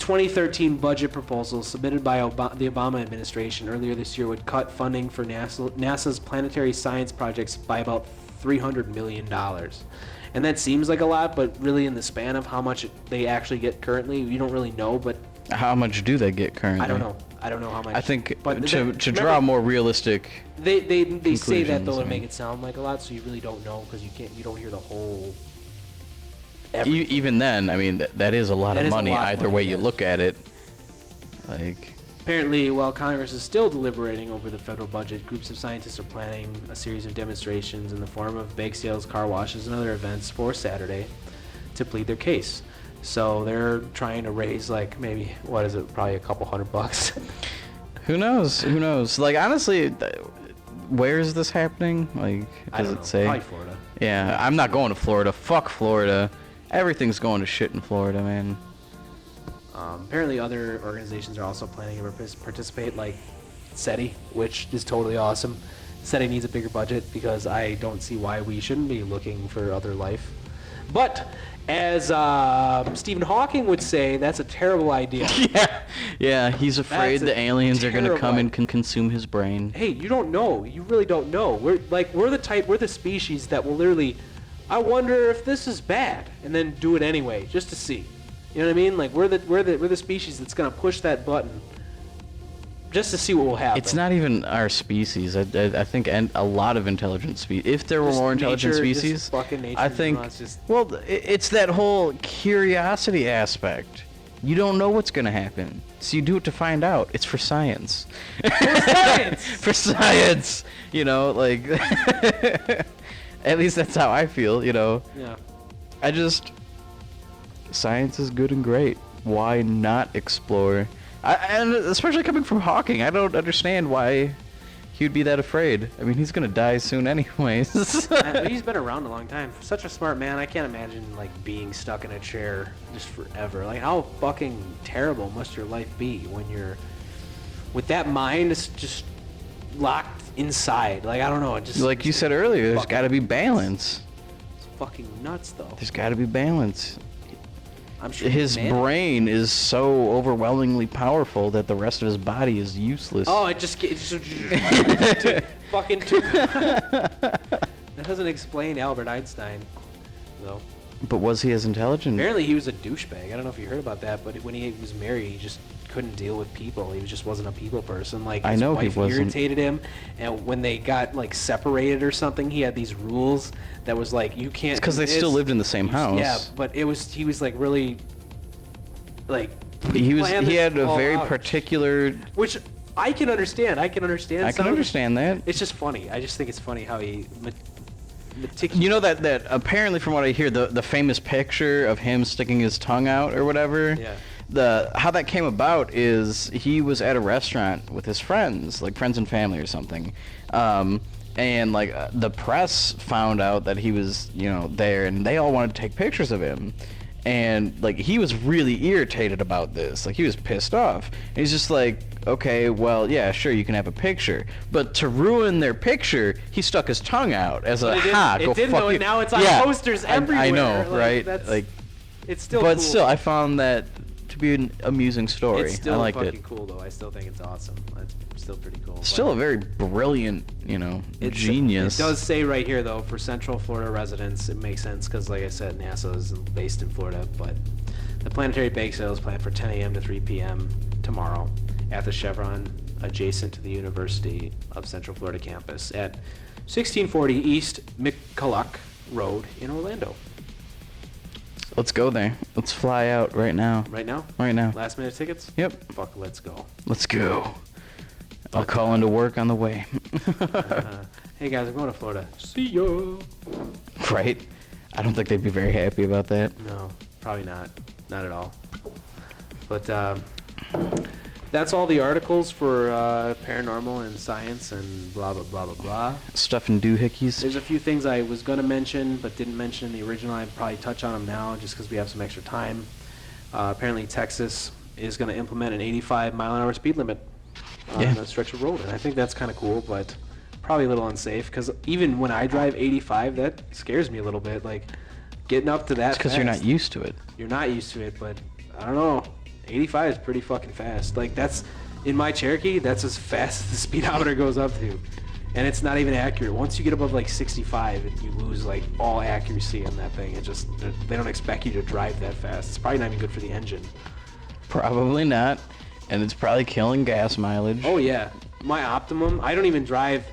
2013 budget proposal submitted by the Obama administration earlier this year would cut funding for NASA's planetary science projects by about $300 million. And that seems like a lot, but really in the span of how much they actually get currently, you don't really know, but... How much do they get currently? I don't know. I don't know how much. I think but to draw more realistic They say that conclusions, though to I mean. make it sound like a lot, so you really don't know because you don't hear the whole... Even then, I mean, that is a lot That of is a money lot of either money, way you yes. look at it. Like... Apparently, while Congress is still deliberating over the federal budget, groups of scientists are planning a series of demonstrations in the form of bake sales, car washes, and other events for Saturday to plead their case. So they're trying to raise, like, maybe, what is it, probably a couple $100. Who knows? Who knows? Like, honestly, where is this happening? Like, I does don't it know. say? Probably Florida. Yeah, I'm not going to Florida. Fuck Florida. Everything's going to shit in Florida, man. Apparently other organizations are also planning to participate, like SETI, which is totally awesome. SETI needs a bigger budget because I don't see why we shouldn't be looking for other life. But as Stephen Hawking would say, that's a terrible idea. Yeah, he's afraid That's a the aliens are gonna come and terrible consume his brain. Hey, you don't know. You really don't know. We're the species that will literally, I wonder if this is bad, and then do it anyway, just to see. You know what I mean? Like we're the species that's gonna push that button just to see what will happen. It's not even our species. I think a lot of intelligent species. If there were Just more intelligent nature, just species, fucking nature, I you think. know, it's just- Well, it's that whole curiosity aspect. You don't know what's gonna happen, so you do it to find out. It's for science. science! For science. You know, like. At least that's how I feel. You know. Yeah. Science is good and great. Why not explore? And especially coming from Hawking, I don't understand why he'd be that afraid. I mean, he's gonna die soon anyways. He's been around a long time. Such a smart man. I can't imagine like being stuck in a chair just forever. Like how fucking terrible must your life be when you're with that mind just locked inside? Like I don't know. It just Like you said earlier, there's fucking got to be balance. It's fucking nuts though. There's got to be balance. I'm sure His man- brain is so overwhelmingly powerful that the rest of his body is useless. Oh, it just fucking. That doesn't explain Albert Einstein, though. But was he as intelligent? Apparently, he was a douchebag. I don't know if you heard about that, but when he was married, he just couldn't deal with people. He just wasn't a people person. Like I his know he wife wasn't. irritated him, and when they got like separated or something, he had these rules that was like you can't. It's because do they still this. lived in the same house. Yeah, but he was like really, like He planned had this a all very out. particular. Which I can understand. I can understand. I some can of it. understand that. It's just funny. I just think it's funny how he meticulous. You know that apparently from what I hear, the famous picture of him sticking his tongue out or whatever. Yeah. How that came about is he was at a restaurant with his friends, like friends and family or something, and like the press found out that he was there, and they all wanted to take pictures of him, and like he was really irritated about this, like he was pissed off. And he's just like, okay, well, yeah, sure, you can have a picture, but to ruin their picture, he stuck his tongue out as a But it didn't- ha. it Go didn't, fuck though, you. and now it's on Yeah, posters I everywhere. know, Like, right? that's- Like, It's still but cool. still, I found that to be an amusing story. It's still I liked fucking it. cool though. I still think it's awesome. It's still pretty cool. Still but a very brilliant, genius. It does say right here though, for Central Florida residents, it makes sense because, like I said, NASA is based in Florida. But the planetary bake sale is planned for 10 a.m. to 3 p.m. tomorrow at the Chevron, adjacent to the University of Central Florida campus at 1640 East McCulloch Road in Orlando. Let's go there. Let's fly out right now. Right now? Right now. Last minute tickets? Yep. Fuck, let's go. Let's go. I'll call into work on the way. Hey guys, I'm going to Florida. See ya. Right? I don't think they'd be very happy about that. No, Probably not. Not at all. But that's all the articles for Paranormal and Science and blah, blah, blah, blah, blah. Stuff and doohickeys. There's a few things I was going to mention but didn't mention in the original. I'd probably touch on them now just because we have some extra time. Apparently Texas is going to implement an 85-mile-an-hour speed limit on a stretch of road. And I think that's kind of cool, but probably a little unsafe because even when I drive 85, that scares me a little bit. Like, getting up to that It's because you're not used to it. You're not used to it, but I don't know. 85 is pretty fucking fast. Like, that's, in my Cherokee, that's as fast as the speedometer goes up to. And it's not even accurate. Once you get above like 65, you lose like all accuracy on that thing. It just, they don't expect you to drive that fast. It's probably not even good for the engine. Probably not. And it's probably killing gas mileage. Oh yeah. My Optimum, I don't even drive,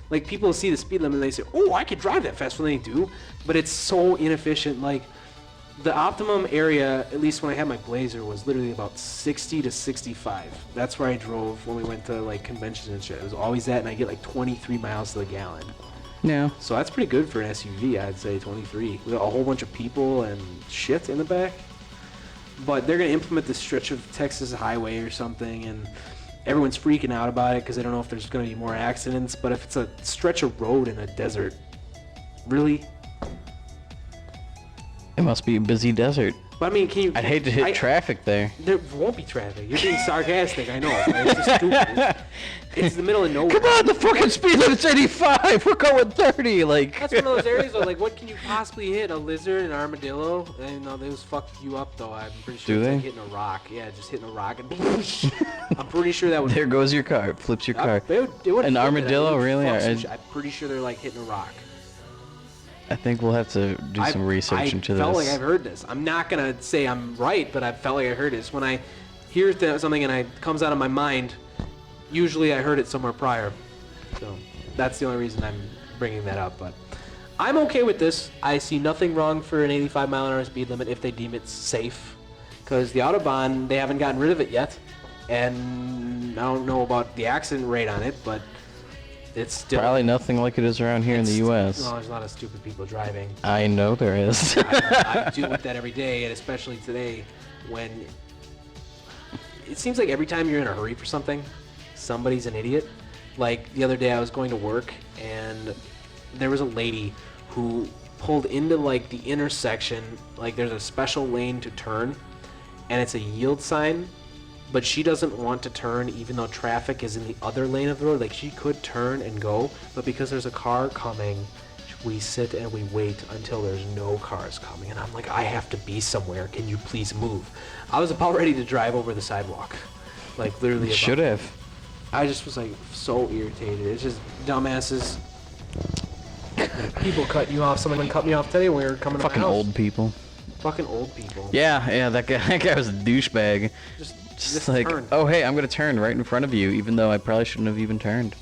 like people see the speed limit and they say, oh, I could drive that fast when they do. But it's so inefficient. Like, the Optimum area, at least when I had my Blazer, was literally about 60 to 65. That's where I drove when we went to like conventions and shit. It was always that, and I get like 23 miles to the gallon. Yeah. So that's pretty good for an SUV, I'd say 23. With a whole bunch of people and shit in the back. But they're going to implement this stretch of Texas highway or something, and everyone's freaking out about it because they don't know if there's going to be more accidents. But if it's a stretch of road in a desert, really? It must be a busy desert. But I mean, can you? I'd hate to hit traffic there. There won't be traffic. You're being sarcastic, I know. It's just stupid. It's the middle of nowhere. Come on, the fucking speed limit's 85. We're going 30. Like. That's one of those areas though. Like, what can you possibly hit? A lizard, an armadillo? And those fuck you up though. I'm pretty sure Do it's they? like hitting a rock. Yeah, just hitting a rock and. I'm pretty sure that would. There goes your car. It flips your car. It would An flip it. armadillo, It would really? fuck some I- shit. I'm pretty sure they're like hitting a rock. I think we'll have to do some research into this. I felt like I've heard this. I'm not gonna say I'm right, but I felt like I heard this. When I hear something and it comes out of my mind, usually I heard it somewhere prior. So that's the only reason I'm bringing that up. But I'm okay with this. I see nothing wrong for an 85-mile-an-hour speed limit if they deem it safe. Because the Autobahn, they haven't gotten rid of it yet. And I don't know about the accident rate on it, but it's still... Probably nothing like it is around here in the U.S. No, there's a lot of stupid people driving. I know there is. I deal with that every day, and especially today when it seems like every time you're in a hurry for something, somebody's an idiot. Like the other day I was going to work and there was a lady who pulled into like the intersection, like there's a special lane to turn and it's a yield sign, but she doesn't want to turn even though traffic is in the other lane of the road. Like she could turn and go, but because there's a car coming, we sit and we wait until there's no cars coming. And I'm like, I have to be somewhere. Can you please move? I was about ready to drive over the sidewalk. Like literally. Should have. I just was like so irritated. It's just dumbasses. People cut you off. Someone cut me off today when we were coming Fucking to my house. old people. Fucking old people. Yeah, that guy was a douchebag. Just like, turn. oh hey, I'm gonna turn right in front of you, even though I probably shouldn't have even turned.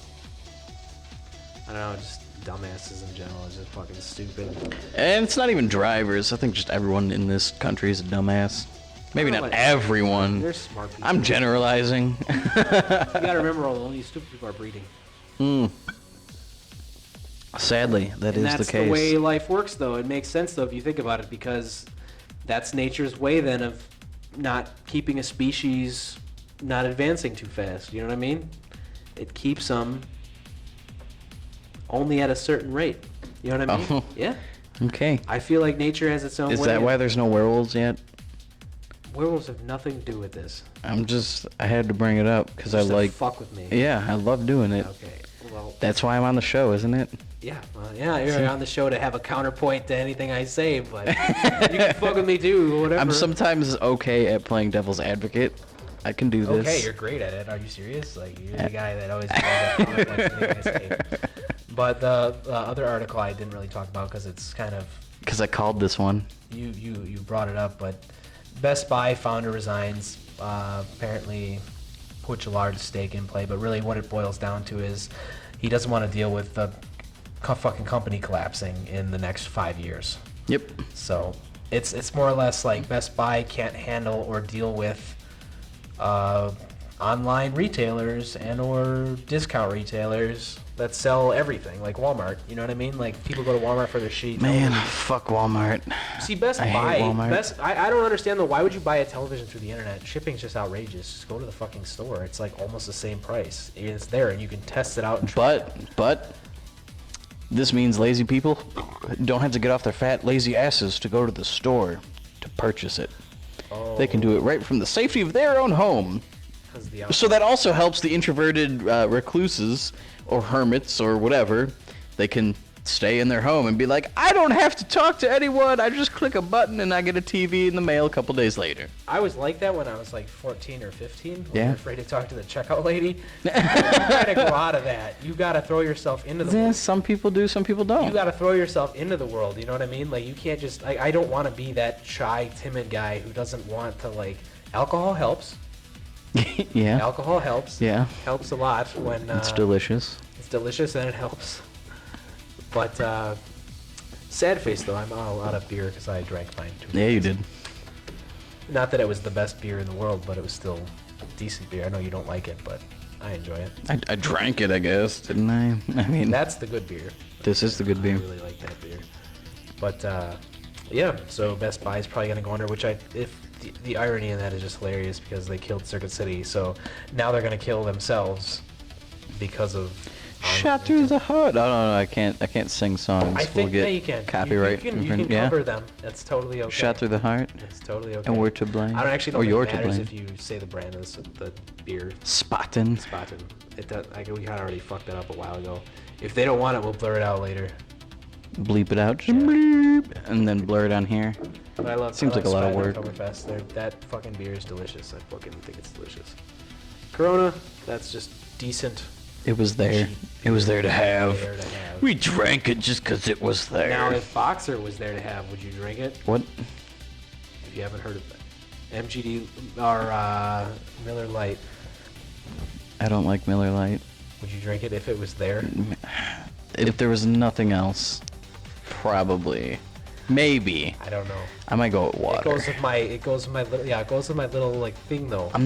I don't know, just dumbasses in general is just fucking stupid. And it's not even drivers. I think just everyone in this country is a dumbass. Maybe I don't not know, everyone. They're smart people. I'm generalizing. You gotta remember, only stupid people are breeding. Sadly, that is And that's the case. the way life works, though. It makes sense, though, if you think about it, because that's nature's way, then, of not keeping a species not advancing too fast. You know what I mean? It keeps them only at a certain rate. You know what I mean? Oh. Yeah. Okay. I feel like nature has its own way. Is that why there's no werewolves yet? Werewolves have nothing to do with this. I had to bring it up because I Just to like. fuck with me. Yeah, I love doing it. Okay. Well, That's why I'm on the show, isn't it? yeah. Well, yeah, you're on the show to have a counterpoint to anything I say, but you can fuck with me too, whatever. I'm sometimes okay at playing devil's advocate. I can do this. Okay, you're great at it. Are you serious? Like, you're the guy that always counterpoints to anything I say. But the other article I didn't really talk about because it's kind of... Because I called this one. You brought it up, but Best Buy founder resigns. Apparently puts a large stake in play, but really what it boils down to is he doesn't want to deal with the fucking company collapsing in the next 5 years. Yep. So it's more or less like Best Buy can't handle or deal with online retailers and or discount retailers that sell everything, like Walmart. You know what I mean? Like people go to Walmart for their shit. Man, fuck Walmart. See, Best I Buy. hate Walmart. I don't understand though. Why would you buy a television through the internet? Shipping's just outrageous. Just go to the fucking store. It's like almost the same price. It's there, and you can test it out. And But this means lazy people don't have to get off their fat, lazy asses to go to the store to purchase it. Oh. They can do it right from the safety of their own home. So that also helps the introverted recluses or hermits or whatever. They can stay in their home and be like, I don't have to talk to anyone. I just click a button and I get a TV in the mail a couple days later. I was like that when I was like 14 or 15. When Yeah. I was afraid to talk to the checkout lady. You gotta go out of that. You gotta throw yourself into the Yeah, world. some people do, some people don't. You gotta throw yourself into the world. You know what I mean? Like you can't just. I don't want to be that shy, timid guy who doesn't want to like. Alcohol helps. Yeah. Alcohol helps. Yeah. Helps a lot when. It's delicious. It's delicious and it helps. But sad face though, I'm all out of beer because I drank mine too. Yeah, you did. Not that it was the best beer in the world, but it was still decent beer. I know you don't like it, but I enjoy it. I drank it, I guess, didn't I? I mean, That's the good beer. this is the good I beer. really like that beer. But yeah, so Best Buy is probably gonna go under. Which the irony in that is just hilarious because they killed Circuit City, so now they're gonna kill themselves because of. Shot through the heart. Oh, no, I can't sing songs. I think we'll get you can. copyright. You can infringement. Yeah. cover them. That's totally okay. Shot through the heart. It's totally okay. And we're to blame. I don't actually Or think you're it to matters blame. if you say the brand of the beer. Spottin'. Spotted. It does. We kind of already fucked that up a while ago. If they don't want it, we'll blur it out later. Bleep it out. Just bleep. And then blur it on here. But I love. Seems I like a lot of Spotted work. Oktoberfest. That fucking beer is delicious. I fucking think it's delicious. Corona, that's just decent. It was there. It was there to have. There to have. We drank it just 'cause it was there. Now, if Boxer was there to have, would you drink it? What? If you haven't heard of it, MGD or Miller Lite, I don't like Miller Lite. would you drink it if it was there? If there was nothing else, probably. Maybe. I don't know. I might go with water. It goes with my little like thing though. I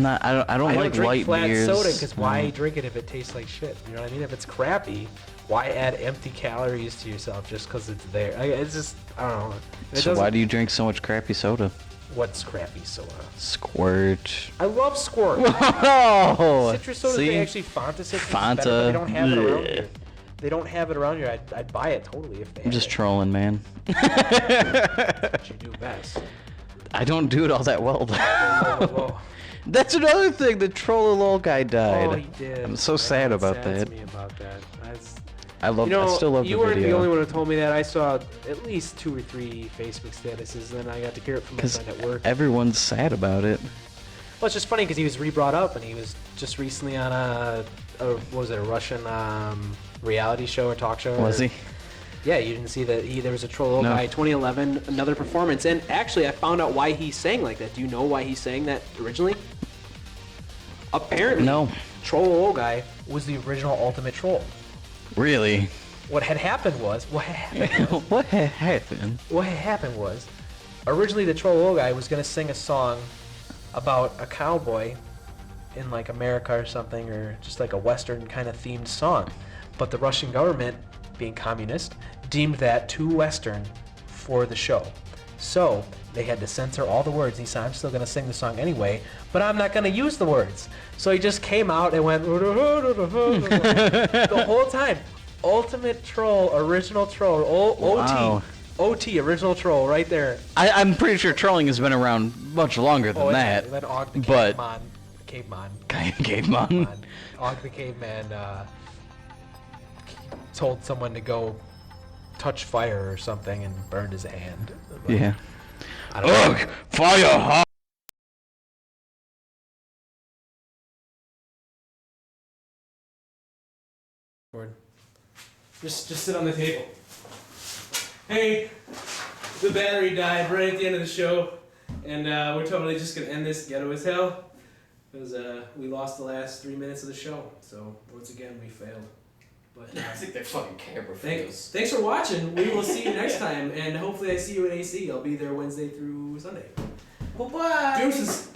don't like drink light flat beers. soda because why No. drink it if it tastes like shit? You know what I mean? If it's crappy, why add empty calories to yourself just because it's there? It's just I don't know. So why do you drink so much crappy soda? What's crappy soda? Squirt. I love Squirt. Oh, Citrus soda see? they actually Fanta citrus. Fanta. Is better, but they don't have it around Bleh. here. They don't have it around here. I'd buy it totally if they. I'm had just it. trolling, man. What you do best. I don't do it all that well. Whoa. That's another thing. The troll guy died. Oh, he did. I'm so sad about sad that. To me about that. I love. You know, I still love you the weren't video. the only one who told me that. I saw at least 2 or 3 Facebook statuses, and then I got to hear it from my 'Cause friend at work. everyone's sad about it. Well, it's just funny because he was re-brought up, and he was just recently on a what was it, a Russian reality show or talk show? Was he? Yeah, you didn't see that. There was a Troll No. guy, 2011, another performance, and actually, I found out why he sang like that. Do you know why he sang that originally? Apparently, No. Troll guy was the original Ultimate Troll. Really? What had happened was What had happened? what had happened was originally the Troll guy was going to sing a song about a cowboy in like America or something, or just like a Western kind of themed song. But the Russian government, being communist, deemed that too Western for the show. So they had to censor all the words. He said, I'm still going to sing the song anyway, but I'm not going to use the words. So he just came out and went the whole time. Ultimate Troll, original Troll, OT. Wow. OT, original Troll, right there. I'm pretty sure trolling has been around much longer than that. Then Og the but caveman. caveman. Og the caveman told someone to go touch fire or something and burned his hand. But Yeah. I don't know. Ugh, fire hot. Just sit on the table. Hey, the battery died right at the end of the show, and we're totally just gonna end this ghetto as hell because we lost the last 3 minutes of the show. So once again, we failed. But I think that fucking camera thanks for watching. We will see you next time, and hopefully I see you at AC. I'll be there Wednesday through Sunday. Bye-bye. Deuces.